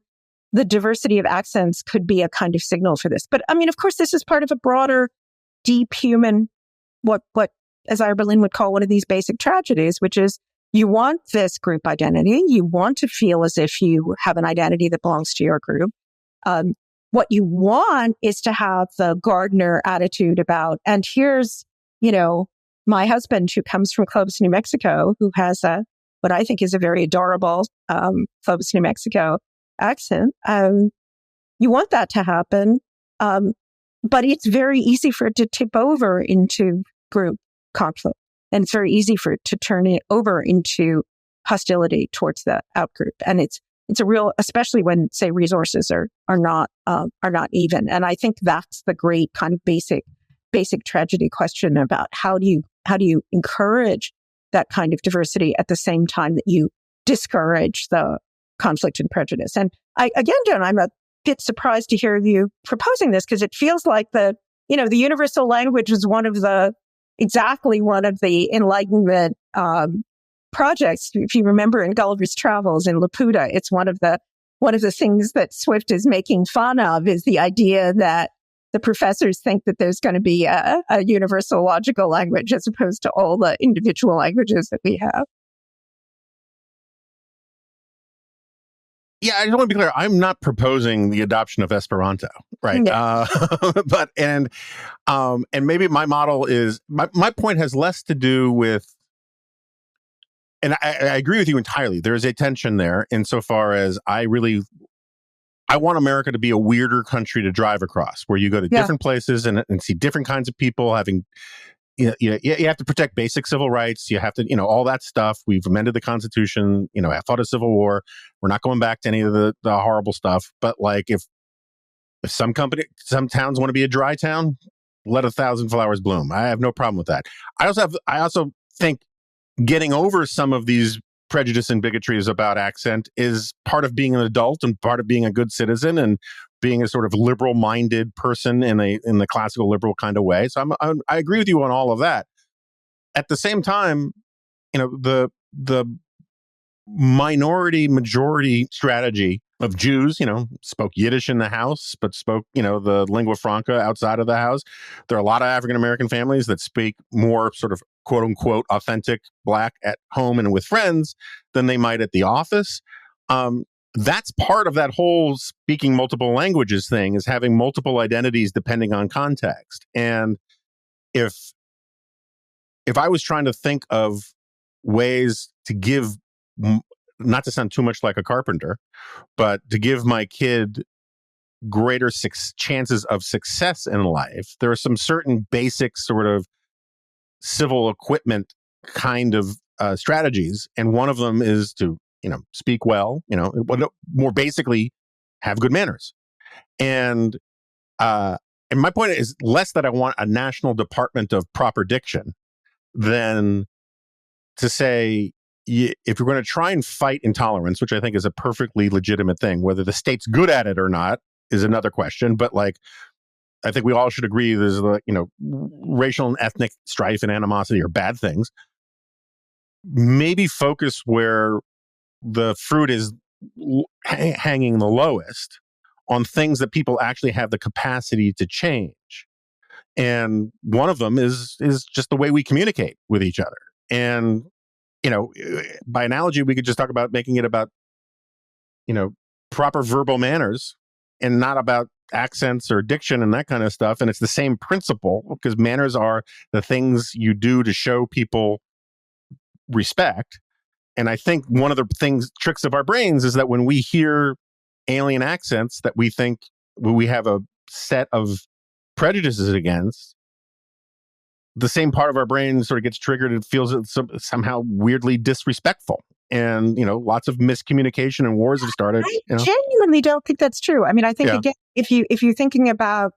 the diversity of accents could be a kind of signal for this. But I mean, of course, this is part of a broader, deep human, what as Ira Berlin would call one of these basic tragedies, which is you want this group identity. You want to feel as if you have an identity that belongs to your group. What you want is to have the gardener attitude about, and here's, my husband who comes from Clovis, New Mexico, who has what I think is a very adorable Clovis, New Mexico accent. You want that to happen. But it's very easy for it to tip over into group conflict. And it's very easy for it to turn it over into hostility towards the outgroup. And it's a real, especially when, say, resources are not even. And I think that's the great kind of basic tragedy question about how do you encourage that kind of diversity at the same time that you discourage the conflict and prejudice. And Jonah, I'm a bit surprised to hear you proposing this, because it feels like the universal language is one of the Enlightenment projects. If you remember in Gulliver's Travels in Laputa, it's one of the things that Swift is making fun of is the idea that the professors think that there's going to be a universal logical language as opposed to all the individual languages that we have. Yeah, I just want to be clear. I'm not proposing the adoption of Esperanto, right? No. And maybe my model is my point has less to do with, and I agree with you entirely. There is a tension there insofar as I want America to be a weirder country to drive across, where you go to different places and see different kinds of people having. You have to protect basic civil rights. You have to, all that stuff. We've amended the Constitution. I fought a civil war. We're not going back to any of the horrible stuff. But like, if some towns want to be a dry town, let 1,000 flowers bloom. I have no problem with that. I also think getting over some of these prejudice and bigotries about accent is part of being an adult and part of being a good citizen and being a sort of liberal-minded person in the classical liberal kind of way. So I agree with you on all of that. At the same time, the minority-majority strategy of Jews, spoke Yiddish in the house, but spoke, the lingua franca outside of the house. There are a lot of African-American families that speak more sort of quote-unquote authentic Black at home and with friends than they might at the office. That's part of that whole speaking multiple languages thing, is having multiple identities depending on context. And if I was trying to think of ways to give, not to sound too much like a carpenter, but to give my kid greater chances of success in life, there are some certain basic sort of civil equipment kind of strategies. And one of them is to speak well, more basically, have good manners. And my point is less that I want a national department of proper diction than to say, if you're going to try and fight intolerance, which I think is a perfectly legitimate thing, whether the state's good at it or not is another question. But like, I think we all should agree there's racial and ethnic strife and animosity are bad things. Maybe focus where the fruit is hanging the lowest on things that people actually have the capacity to change. And one of them is just the way we communicate with each other. And, by analogy, we could just talk about making it about, proper verbal manners and not about accents or diction and that kind of stuff. And it's the same principle, because manners are the things you do to show people respect. And I think one of the tricks of our brains is that when we hear alien accents that we think we have a set of prejudices against, the same part of our brain sort of gets triggered and feels it somehow weirdly disrespectful. And, lots of miscommunication and wars have started. I genuinely don't think that's true. I mean, I think, again, if you're thinking about,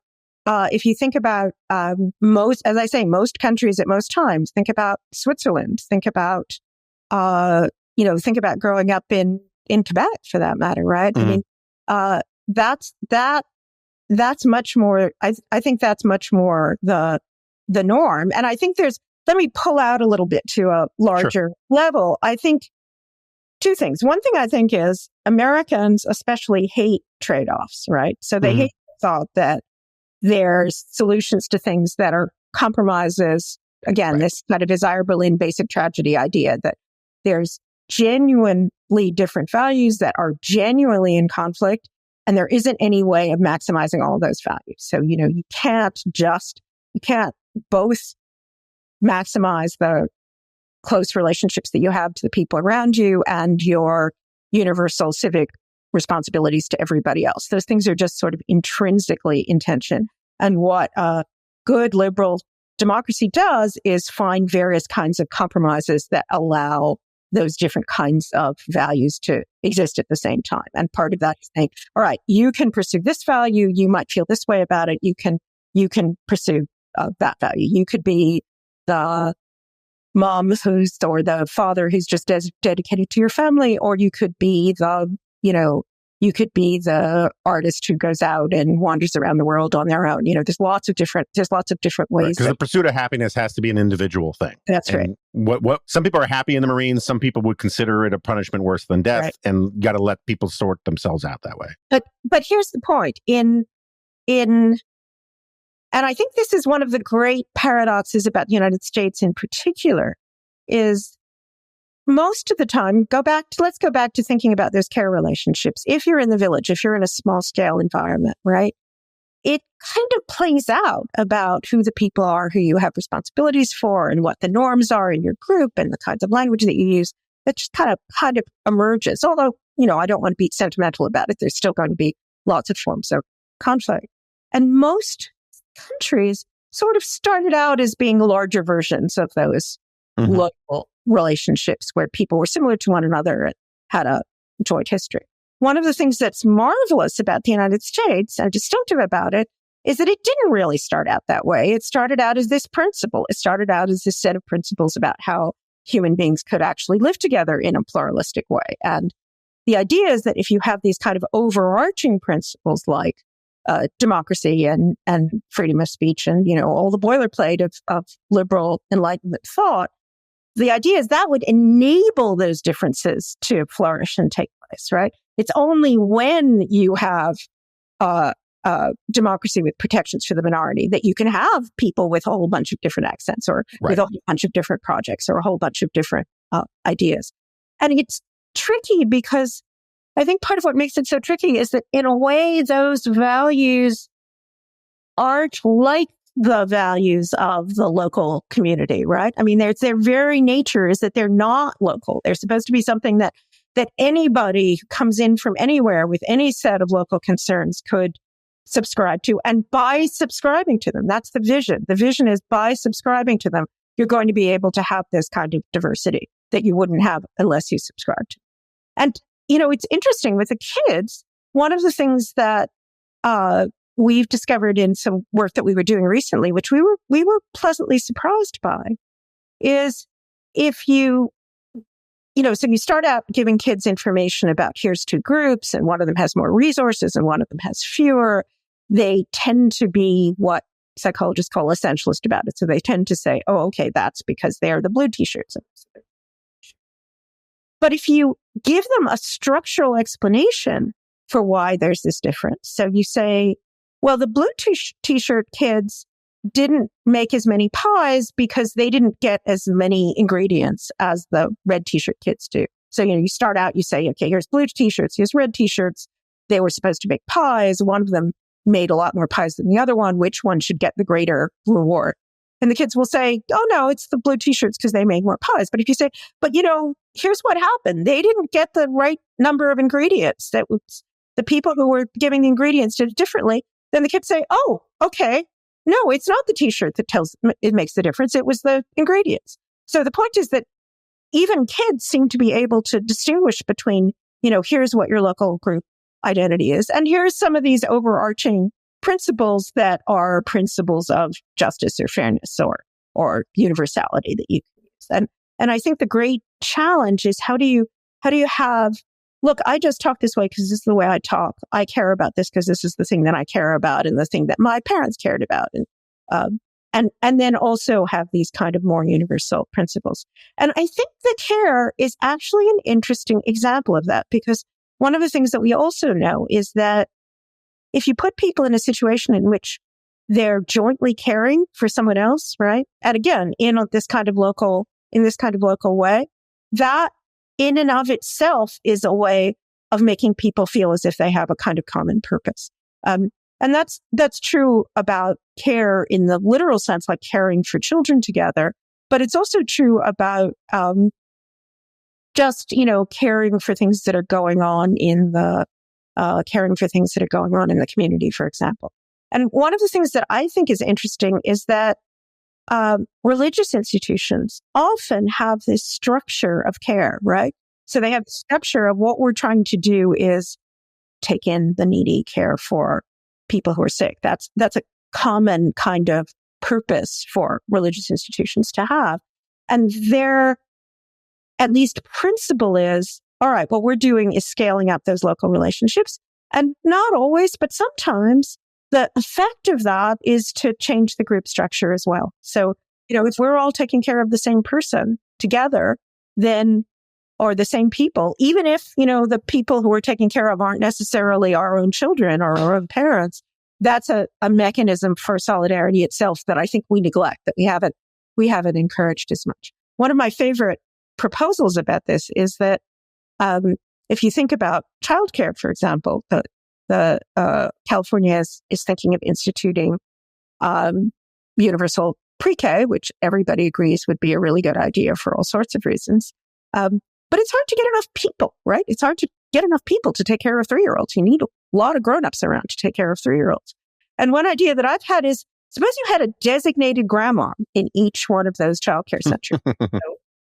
most, as I say, most countries at most times, think about Switzerland, think about growing up in Tibet, for that matter, right? Mm-hmm. I mean, that's much more, I think that's much more the norm. And I think let me pull out a little bit to a larger level. I think two things. One thing I think is Americans especially hate trade-offs, right? So they hate the thought that there's solutions to things that are compromises. Again, this kind of Isaiah Berlin basic tragedy idea that there's genuinely different values that are genuinely in conflict, and there isn't any way of maximizing all of those values. So, you can't both maximize the close relationships that you have to the people around you and your universal civic responsibilities to everybody else. Those things are just sort of intrinsically in tension. And what a good liberal democracy does is find various kinds of compromises that allow those different kinds of values to exist at the same time. And part of that is saying, all right, you can pursue this value. You might feel this way about it. You can pursue that value. You could be the mom or the father who's just dedicated to your family, or you could be the artist who goes out and wanders around the world on their own. There's lots of different ways. Because the pursuit of happiness has to be an individual thing. That's right. What some people are happy in the Marines, some people would consider it a punishment worse than death, and got to let people sort themselves out that way. But here's the point. And I think this is one of the great paradoxes about the United States in particular, is most of the time, let's go back to thinking about those care relationships. If you're in the village, if you're in a small scale environment, right, it kind of plays out about who the people are, who you have responsibilities for, and what the norms are in your group, and the kinds of language that you use. That just kind of emerges. Although, I don't want to be sentimental about it. There's still going to be lots of forms of conflict. And most countries sort of started out as being larger versions of those local relationships where people were similar to one another and had a joint history. One of the things that's marvelous about the United States and distinctive about it is that it didn't really start out that way. It started out as this principle. It started out as this set of principles about how human beings could actually live together in a pluralistic way. And the idea is that if you have these kind of overarching principles like democracy and freedom of speech and, all the boilerplate of liberal Enlightenment thought, the idea is that would enable those differences to flourish and take place, right? It's only when you have democracy with protections for the minority that you can have people with a whole bunch of different accents or with a whole bunch of different projects or a whole bunch of different ideas. And it's tricky because I think part of what makes it so tricky is that in a way, those values aren't like the values of the local community, right? I mean, their very nature is that they're not local. They're supposed to be something that anybody who comes in from anywhere with any set of local concerns could subscribe to. And by subscribing to them, that's the vision. The vision is by subscribing to them, you're going to be able to have this kind of diversity that you wouldn't have unless you subscribe to. And, it's interesting with the kids. One of the things that we've discovered in some work that we were doing recently, which we were pleasantly surprised by, is if so you start out giving kids information about here's two groups, and one of them has more resources and one of them has fewer. They tend to be what psychologists call essentialist about it. So they tend to say, oh, okay, that's because they are the blue t-shirts. But if you give them a structural explanation for why there's this difference, so you say, well, the blue t-shirt kids didn't make as many pies because they didn't get as many ingredients as the red t-shirt kids do. So, you start out, you say, okay, here's blue t-shirts, here's red t-shirts. they were supposed to make pies. One of them made a lot more pies than the other one. Which one should get the greater reward? And the kids will say, oh, no, it's the blue t-shirts because they made more pies. But if you say, but here's what happened. They didn't get the right number of ingredients. That was the people who were giving the ingredients did it differently. Then the kids say, oh, okay. No, it's not the t-shirt that it makes the difference. It was the ingredients. So the point is that even kids seem to be able to distinguish between, here's what your local group identity is. And here's some of these overarching principles that are principles of justice or fairness or universality that you can use. And I think the great challenge is how do you have, look, I just talk this way because this is the way I talk. I care about this because this is the thing that I care about and the thing that my parents cared about. And then also have these kind of more universal principles. And I think the care is actually an interesting example of that, because one of the things that we also know is that if you put people in a situation in which they're jointly caring for someone else, right? And again, in this kind of local way, that in and of itself is a way of making people feel as if they have a kind of common purpose. And that's true about care in the literal sense, like caring for children together. But it's also true about just caring for things that are going on in the community, for example. And one of the things that I think is interesting is that religious institutions often have this structure of care, right? So they have the structure of what we're trying to do is take in the needy, care for people who are sick. That's a common kind of purpose for religious institutions to have. And their at least principle is, all right, what we're doing is scaling up those local relationships. And not always, but sometimes the effect of that is to change the group structure as well. So, if we're all taking care of the same person together, then, or the same people, even if, the people who we're taking care of aren't necessarily our own children or our own parents, that's a mechanism for solidarity itself that I think we neglect, that we haven't encouraged as much. One of my favorite proposals about this is that if you think about childcare, for example, the California is thinking of instituting universal pre-K, which everybody agrees would be a really good idea for all sorts of reasons. But it's hard to get enough people, right? It's hard to get enough people to take care of 3-year-olds. You need a lot of grown-ups around to take care of 3-year-olds. And one idea that I've had is, suppose you had a designated grandma in each one of those childcare centers.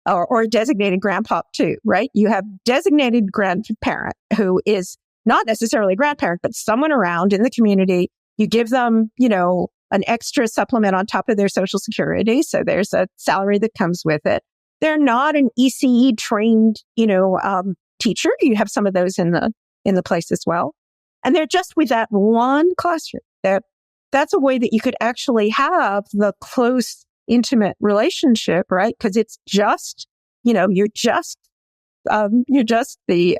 Or a designated grandpa too, right? You have designated grandparent who is not necessarily a grandparent, but someone around in the community. You give them, an extra supplement on top of their Social Security. So there's a salary that comes with it. They're not an ECE trained, teacher. You have some of those in the place as well. And they're just with that one classroom. That's a way that you could actually have the close, intimate relationship, right? Because it's just, you're just the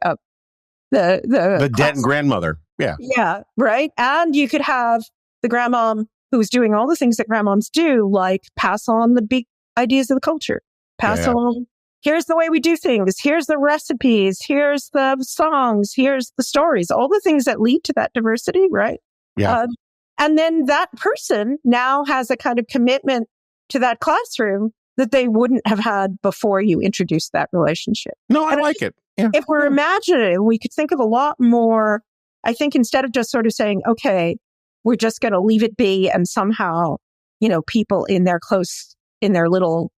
dead grandmother. Yeah. Yeah. Right. And you could have the grandmom who's doing all the things that grandmoms do, like pass on the big ideas of the culture, pass on, here's the way we do things. Here's the recipes. Here's the songs. Here's the stories, all the things that lead to that diversity. Right. Yeah. And then that person now has a kind of commitment to that classroom that they wouldn't have had before you introduced that relationship. No, I like it. Yeah. If we're imaginative, we could think of a lot more. I think instead of just sort of saying, okay, we're just going to leave it be and somehow, people in their little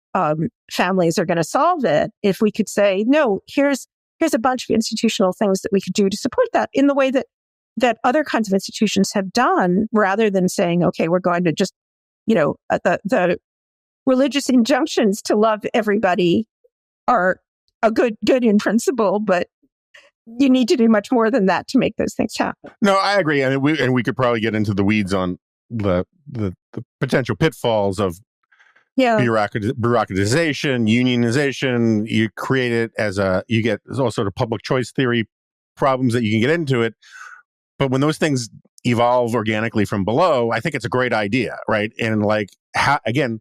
families are going to solve it. If we could say, no, here's a bunch of institutional things that we could do to support that in the way that other kinds of institutions have done, rather than saying, okay, we're going to just, the religious injunctions to love everybody are a good in principle, but you need to do much more than that to make those things happen. No, I agree. And we could probably get into the weeds on the potential pitfalls of bureaucratization, unionization. You create it you get all sort of public choice theory problems that you can get into it. But when those things evolve organically from below, I think it's a great idea, right? And I guess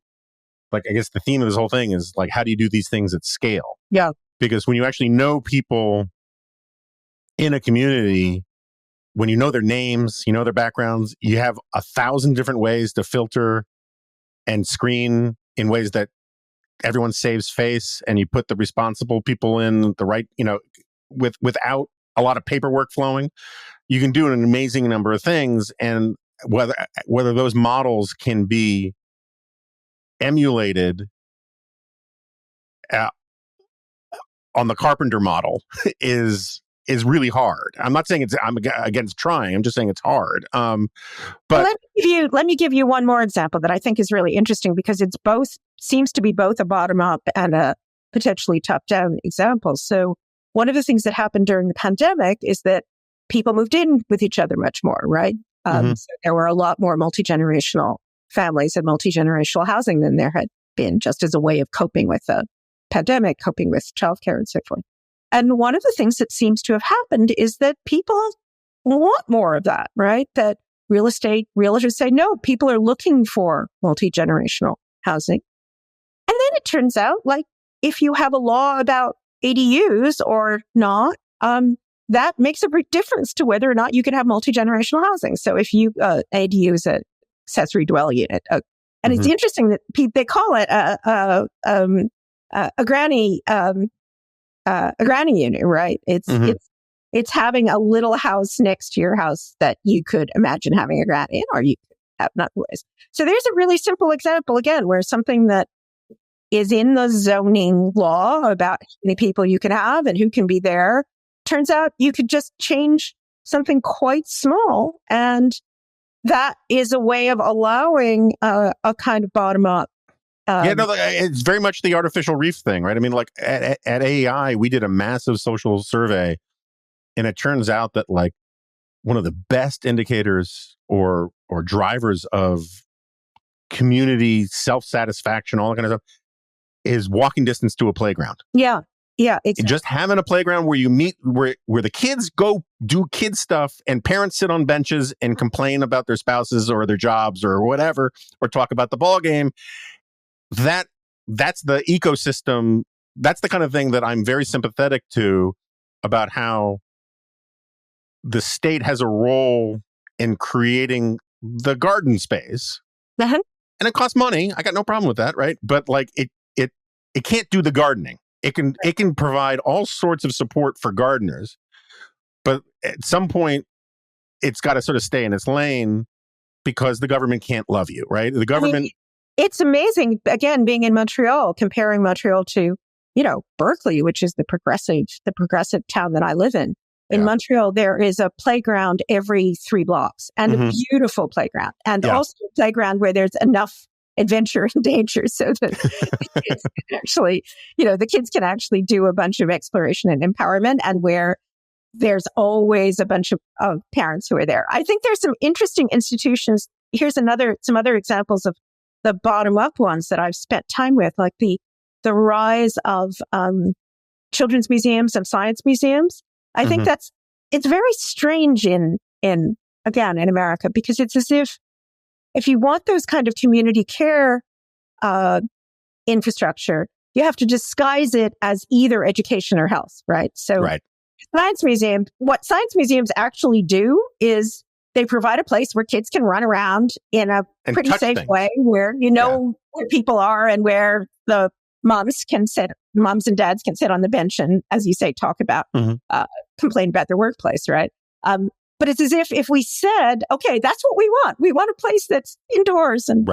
the theme of this whole thing is how do you do these things at scale? Yeah. Because when you actually know people in a community, when you know their names, you know their backgrounds, you have 1,000 different ways to filter and screen in ways that everyone saves face, and you put the responsible people in the right, without a lot of paperwork flowing, you can do an amazing number of things. And whether those models can be emulated on the Carpenter model is really hard. I'm not saying I'm against trying. I'm just saying it's hard. But let me give you one more example that I think is really interesting, because seems to be both a bottom up and a potentially top down example. So one of the things that happened during the pandemic is that people moved in with each other much more, right? So there were a lot more multi-generational families and multi-generational housing than there had been, just as a way of coping with the pandemic, coping with childcare and so forth. And one of the things that seems to have happened is that people want more of that, right? That realtors say, no, people are looking for multi-generational housing. And then it turns out, like, if you have a law about ADUs or not, that makes a big difference to whether or not you can have multi-generational housing. So if you, ADU is an accessory dwelling unit. And it's interesting that they call it a granny unit, right? It's having a little house next to your house that you could imagine having a granny in, or you could have not ways. So there's a really simple example again, where something that is in the zoning law about how many people you can have and who can be there, turns out you could just change something quite small, and that is a way of allowing a kind of bottom up. It's very much the artificial reef thing, right? I mean, like at AEI, we did a massive social survey, and it turns out that like one of the best indicators or drivers of community self-satisfaction, all that kind of stuff, is walking distance to a playground. Yeah, exactly. Just having a playground where you meet, where the kids go do kid stuff, and parents sit on benches and complain about their spouses or their jobs or whatever, or talk about the ball game. That's the ecosystem. That's the kind of thing that I'm very sympathetic to, about how the state has a role in creating the garden space. And it costs money. I got no problem with that, right? But like it can't do the gardening. It can provide all sorts of support for gardeners, but at some point it's got to sort of stay in its lane, because the government can't love you, right? The government. It's amazing, again, being in Montreal, comparing Montreal to, Berkeley, which is the progressive town that I live in. In Montreal, there is a playground every 3 blocks, and a beautiful playground, and also a playground where there's enough adventure and danger so that the kids can actually, the kids can actually do a bunch of exploration and empowerment, and where there's always a bunch of parents who are there. I think there's some interesting institutions. Here's some other examples of the bottom-up ones that I've spent time with, like the rise of children's museums and science museums. I think it's very strange in America, because it's as if you want those kind of community care infrastructure, you have to disguise it as either education or health, right? So what science museums actually do is they provide a place where kids can run around in a pretty safe way, where where people are, and where the moms and dads can sit on the bench and, as you say, talk about, complain about their workplace, right? But it's as if we said, okay, that's what we want. We want a place that's indoors and,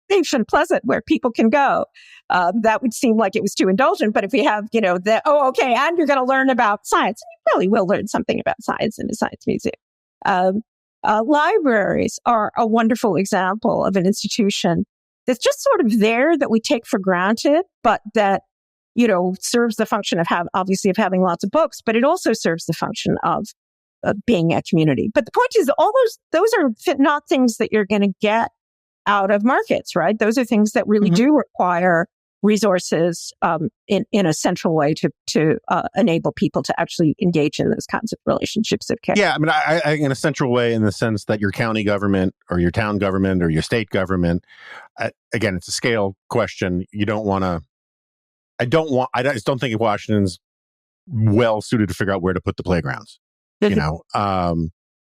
safe and pleasant, where people can go. That would seem like it was too indulgent. But if we have, and you're going to learn about science, you really will learn something about science in a science museum. Libraries are a wonderful example of an institution that's just sort of there, that we take for granted, but that, serves the function of having lots of books, but it also serves the function of being a community. But the point is, all those are not things that you're going to get out of markets, right? Those are things that really do require resources in a central way to enable people to actually engage in those kinds of relationships of care. Yeah, I mean, I in a central way, in the sense that your county government or your town government or your state government, again, it's a scale question. You don't want to. I just don't think Washington's well suited to figure out where to put the playgrounds.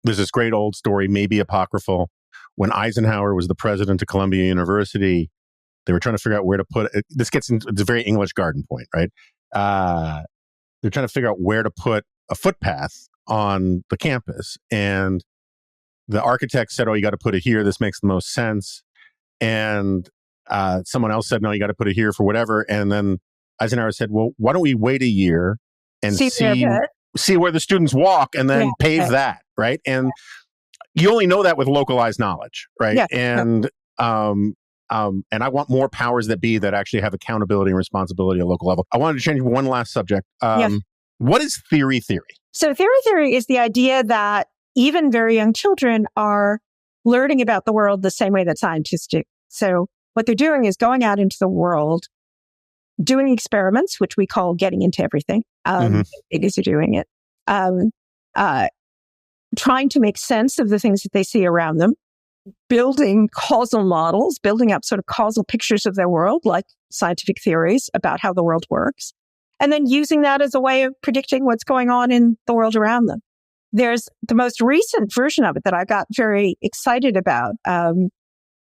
there's this great old story, maybe apocryphal. When Eisenhower was the president of Columbia University, they were trying to figure out where to put it. This gets into, it's a very English garden point, right? They're trying to figure out where to put a footpath on the campus. And the architect said, oh, you got to put it here. This makes the most sense. And someone else said, no, you got to put it here for whatever. And then Eisenhower said, well, why don't we wait a year and see where the students walk and then pave that, right? And you only know that with localized knowledge, right? Yeah. And I want more powers that be that actually have accountability and responsibility at a local level. I wanted to change one last subject. What is theory theory? So theory is the idea that even very young children are learning about the world the same way that scientists do. So what they're doing is going out into the world, doing experiments, which we call getting into everything, because they're doing it, trying to make sense of the things that they see around them, building causal models, building up sort of causal pictures of their world, like scientific theories about how the world works, and then using that as a way of predicting what's going on in the world around them. There's the most recent version of it that I got very excited about,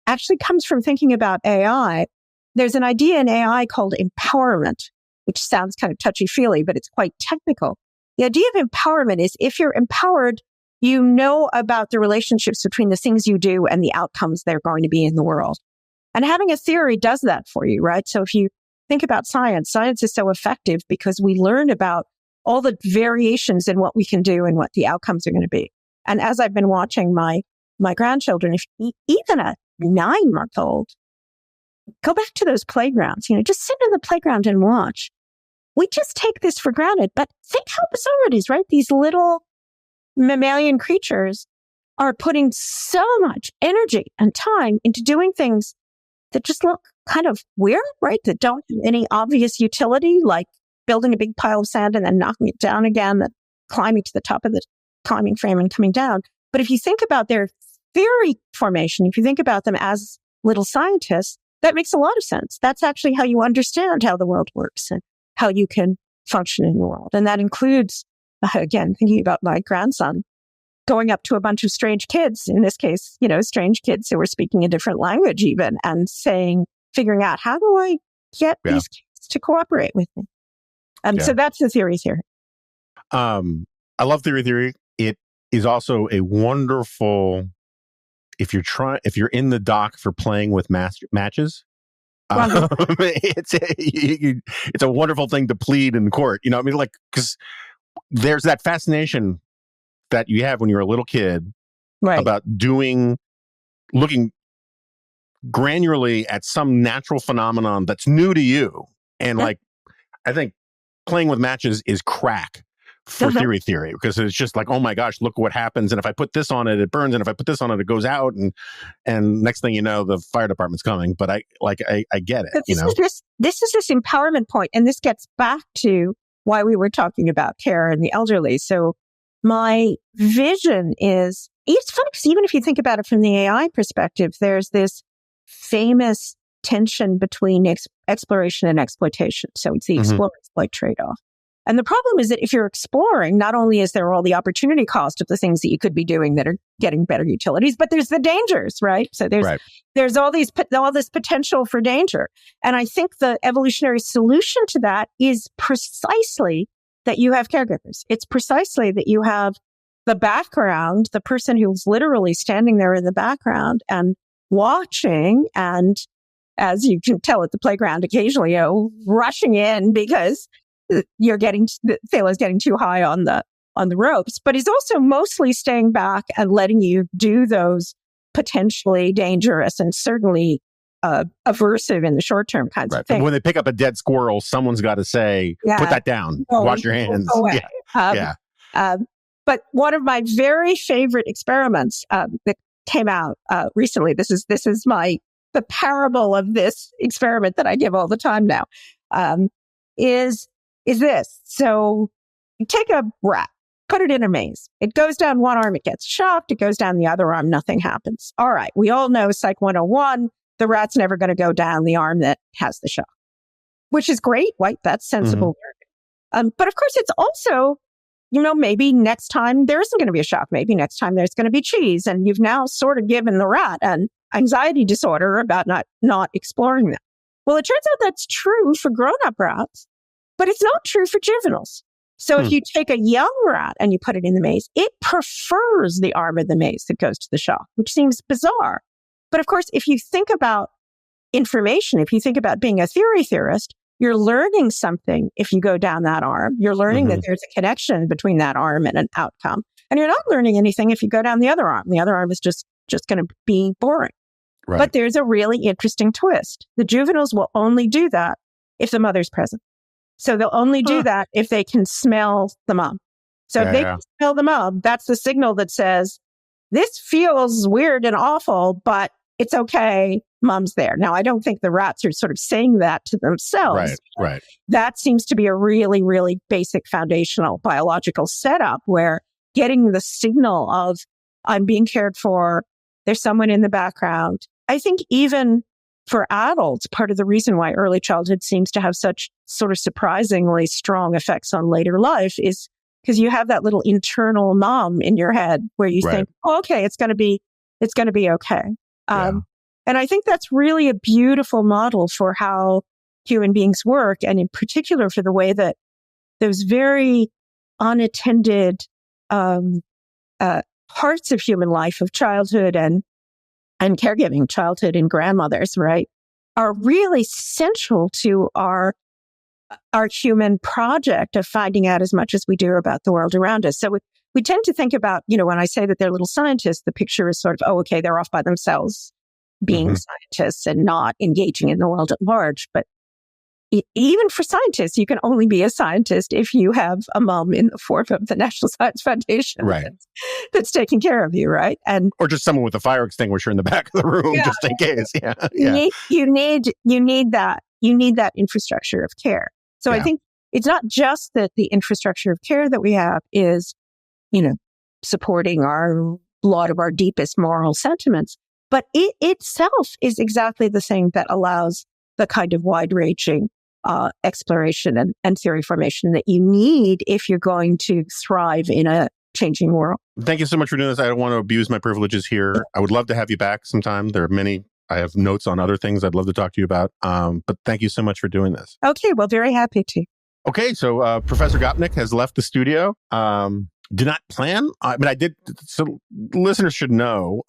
actually comes from thinking about AI. There's an idea in AI called empowerment, which sounds kind of touchy-feely, but it's quite technical. The idea of empowerment is if you're empowered, you know about the relationships between the things you do and the outcomes they're going to be in the world. And having a theory does that for you, right? So if you think about science is so effective because we learn about all the variations in what we can do and what the outcomes are going to be. And as I've been watching my grandchildren, if even a 9-month-old, go back to those playgrounds, just sit in the playground and watch. We just take this for granted, but think how bizarre it is, right? These little mammalian creatures are putting so much energy and time into doing things that just look kind of weird, right? That don't have any obvious utility, like building a big pile of sand and then knocking it down again, then climbing to the top of the climbing frame and coming down. But if you think about their theory formation, if you think about them as little scientists, that makes a lot of sense. That's actually how you understand how the world works and how you can function in the world. And that includes, again, thinking about my grandson, going up to a bunch of strange kids, in this case, strange kids who were speaking a different language even, and figuring out, how do I get these kids to cooperate with me? So that's the theory. I love theory. It is also a wonderful, if you're in the dock for playing with matches, it's a wonderful thing to plead in court. Because there's that fascination that you have when you're a little kid, right, about looking granularly at some natural phenomenon that's new to you. And I think playing with matches is crack for theory, because it's just like, oh my gosh, look what happens. And if I put this on it, it burns. And if I put this on it, it goes out. And next thing you know, the fire department's coming. But I get it. This is this empowerment point. And this gets back to why we were talking about care and the elderly. So my vision is, it's funny because even if you think about it from the AI perspective, there's this famous tension between exploration and exploitation. So it's the explore-exploit trade-off. And the problem is that if you're exploring, not only is there all the opportunity cost of the things that you could be doing that are getting better utilities, but there's the dangers, right? So there's all this potential for danger. And I think the evolutionary solution to that is precisely that you have caregivers. It's precisely that you have the background, the person who's literally standing there in the background and watching, and as you can tell at the playground occasionally, rushing in because the sailor's getting too high on the ropes, but he's also mostly staying back and letting you do those potentially dangerous and certainly aversive in the short term kinds of things. When they pick up a dead squirrel, someone's got to say, put that down, wash your hands. But one of my very favorite experiments that came out recently, this is the parable of this experiment that I give all the time now, is this. So you take a rat, put it in a maze. It goes down one arm, it gets shocked. It goes down the other arm, nothing happens. All right. We all know Psych 101, the rat's never going to go down the arm that has the shock, which is great, right? That's sensible work. But of course, it's also maybe next time there isn't going to be a shock. Maybe next time there's going to be cheese. And you've now sort of given the rat an anxiety disorder about not exploring that. Well, it turns out that's true for grown-up rats, but it's not true for juveniles. So if you take a young rat and you put it in the maze, it prefers the arm of the maze that goes to the shock, which seems bizarre. But of course, if you think about information, if you think about being a theory theorist, you're learning something if you go down that arm. You're learning that there's a connection between that arm and an outcome. And you're not learning anything if you go down the other arm. The other arm is just going to be boring. Right. But there's a really interesting twist. The juveniles will only do that if the mother's present. So they'll only do that if they can smell the mom. So if they can smell the mom, that's the signal that says, this feels weird and awful, but it's okay. Mom's there. Now, I don't think the rats are sort of saying that to themselves. Right. That seems to be a really, really basic foundational biological setup where getting the signal of I'm being cared for, there's someone in the background. I think even for adults, part of the reason why early childhood seems to have such sort of surprisingly strong effects on later life is because you have that little internal mom in your head where you think, oh, okay, it's going to be okay. And I think that's really a beautiful model for how human beings work, and in particular for the way that those very unattended parts of human life, of childhood and caregiving, childhood and grandmothers, right, are really central to our human project of finding out as much as we do about the world around us. So we tend to think about, when I say that they're little scientists, the picture is sort of, oh, okay, they're off by themselves being scientists and not engaging in the world at large. But even for scientists, you can only be a scientist if you have a mom in the form of the National Science Foundation that's taking care of you, right? Or just someone with a fire extinguisher in the back of the room, just in case. You need that infrastructure of care. So I think it's not just that the infrastructure of care that we have is, supporting a lot of our deepest moral sentiments, but it itself is exactly the thing that allows the kind of wide-ranging exploration and theory formation that you need if you're going to thrive in a changing world. Thank you so much for doing this. I don't want to abuse my privileges here. I would love to have you back sometime. There are many. I have notes on other things I'd love to talk to you about. But thank you so much for doing this. Okay, well, very happy to. Okay, so Professor Gopnik has left the studio. Do not plan. I did. So listeners should know,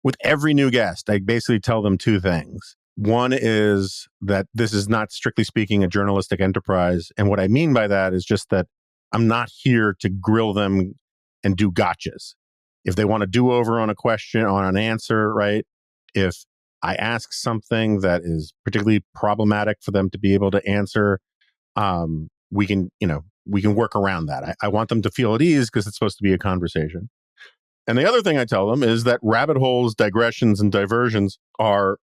with every new guest, I basically tell them two things. One is that this is not, strictly speaking, a journalistic enterprise. And what I mean by that is just that I'm not here to grill them and do gotchas. If they want a do-over on a question, on an answer, right? If I ask something that is particularly problematic for them to be able to answer, we can work around that. I want them to feel at ease because it's supposed to be a conversation. And the other thing I tell them is that rabbit holes, digressions, and diversions are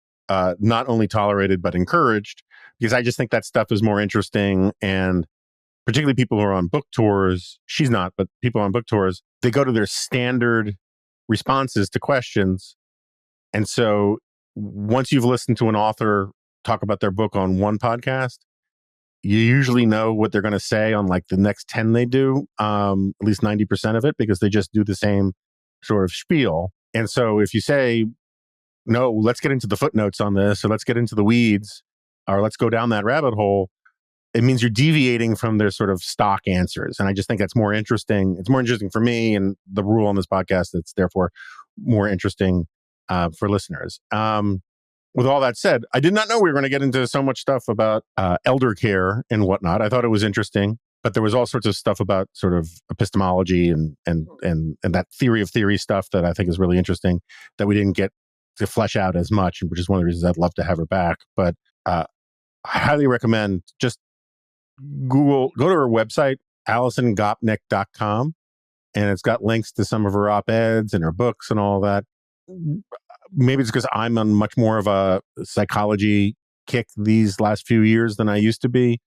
not only tolerated, but encouraged, because I just think that stuff is more interesting. And particularly people who are on book tours, she's not, but people on book tours, they go to their standard responses to questions. And so once you've listened to an author talk about their book on one podcast, you usually know what they're going to say on like the next 10 they do, at least 90% of it, because they just do the same sort of spiel. And so if you say, no, let's get into the footnotes on this, or let's get into the weeds, or let's go down that rabbit hole, it means you're deviating from their sort of stock answers. And I just think that's more interesting. It's more interesting for me and the rule on this podcast. It's therefore more interesting for listeners. With all that said, I did not know we were going to get into so much stuff about elder care and whatnot. I thought it was interesting, but there was all sorts of stuff about sort of epistemology and that theory of theory stuff that I think is really interesting that we didn't get to flesh out as much, which is one of the reasons I'd love to have her back. But I highly recommend just go to her website, AlisonGopnik.com, and it's got links to some of her op-eds and her books and all that. Maybe it's because I'm on much more of a psychology kick these last few years than I used to be.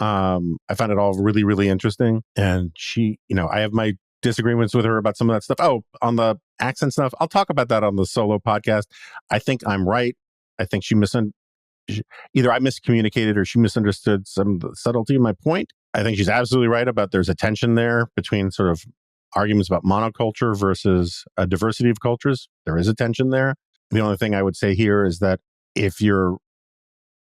I found it all really, really interesting. And she, I have my disagreements with her about some of that stuff. Oh, on the accent stuff, I'll talk about that on the solo podcast. I think I'm right. I think either I miscommunicated or she misunderstood some of the subtlety of my point. I think she's absolutely right about there's a tension there between sort of arguments about monoculture versus a diversity of cultures. There is a tension there. The only thing I would say here is that if you're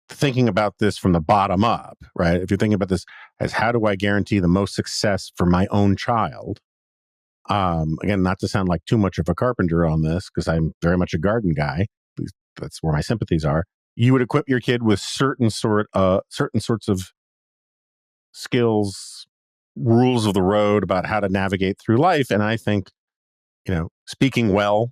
thinking about this from the bottom up, right? If you're thinking about this as how do I guarantee the most success for my own child? Again, not to sound like too much of a carpenter on this, because I'm very much a garden guy. At least that's where my sympathies are. You would equip your kid with certain sorts of skills, rules of the road about how to navigate through life. And I think, speaking well,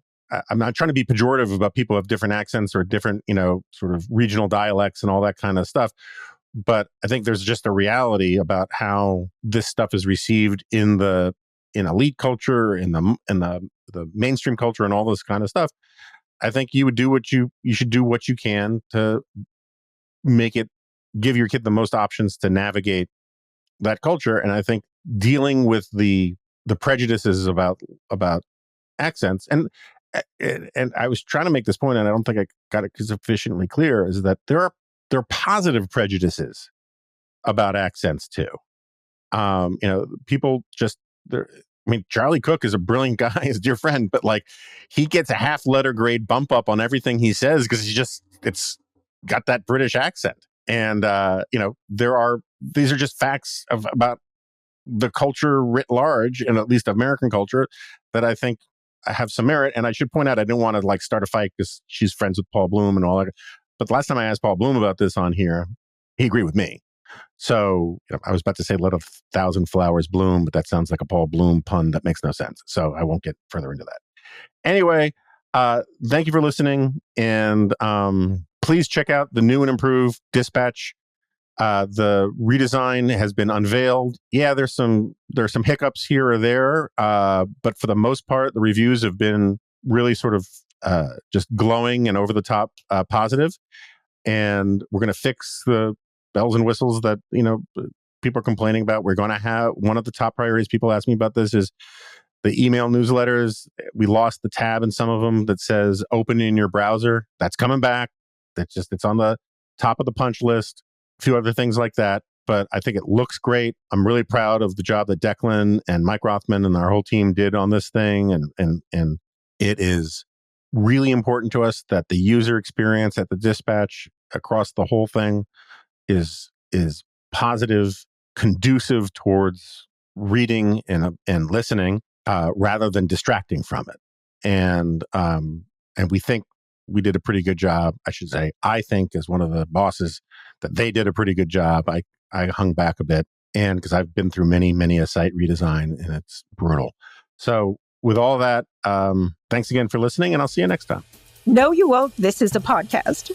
I'm not trying to be pejorative about people who have different accents or different, sort of regional dialects and all that kind of stuff. But I think there's just a reality about how this stuff is received in elite culture, in the mainstream culture, and all this kind of stuff. I think you would do you should do what you can to give your kid the most options to navigate that culture. And I think dealing with the prejudices about accents, and I was trying to make this point, and I don't think I got it sufficiently clear, is that there are positive prejudices about accents too. People just Charlie Cook is a brilliant guy, he's a dear friend, but like he gets a half letter grade bump up on everything he says because it's got that British accent. And these are just facts about the culture writ large, and at least American culture, that I think have some merit. And I should point out, I didn't want to start a fight because she's friends with Paul Bloom and all that. But the last time I asked Paul Bloom about this on here, he agreed with me. So I was about to say let 1,000 flowers bloom, but that sounds like a Paul Bloom pun that makes no sense. So I won't get further into that. Anyway, thank you for listening. And please check out the new and improved Dispatch. The redesign has been unveiled. Yeah, there's some hiccups here or there, but for the most part, the reviews have been really sort of just glowing and over the top positive. And we're going to fix the bells and whistles that people are complaining about. We're going to have one of the top priorities. People ask me about this is the email newsletters. We lost the tab in some of them that says open in your browser. That's coming back. It's on the top of the punch list. A few other things like that, but I think it looks great. I'm really proud of the job that Declan and Mike Rothman and our whole team did on this thing. And it is really important to us that the user experience at the Dispatch across the whole thing is positive, conducive towards reading and listening, rather than distracting from it. And we think we did a pretty good job. I should say, I think as one of the bosses that they did a pretty good job. I hung back a bit, and because I've been through many a site redesign, and it's brutal. So with all that, thanks again for listening, and I'll see you next time. No, you won't. This is a podcast.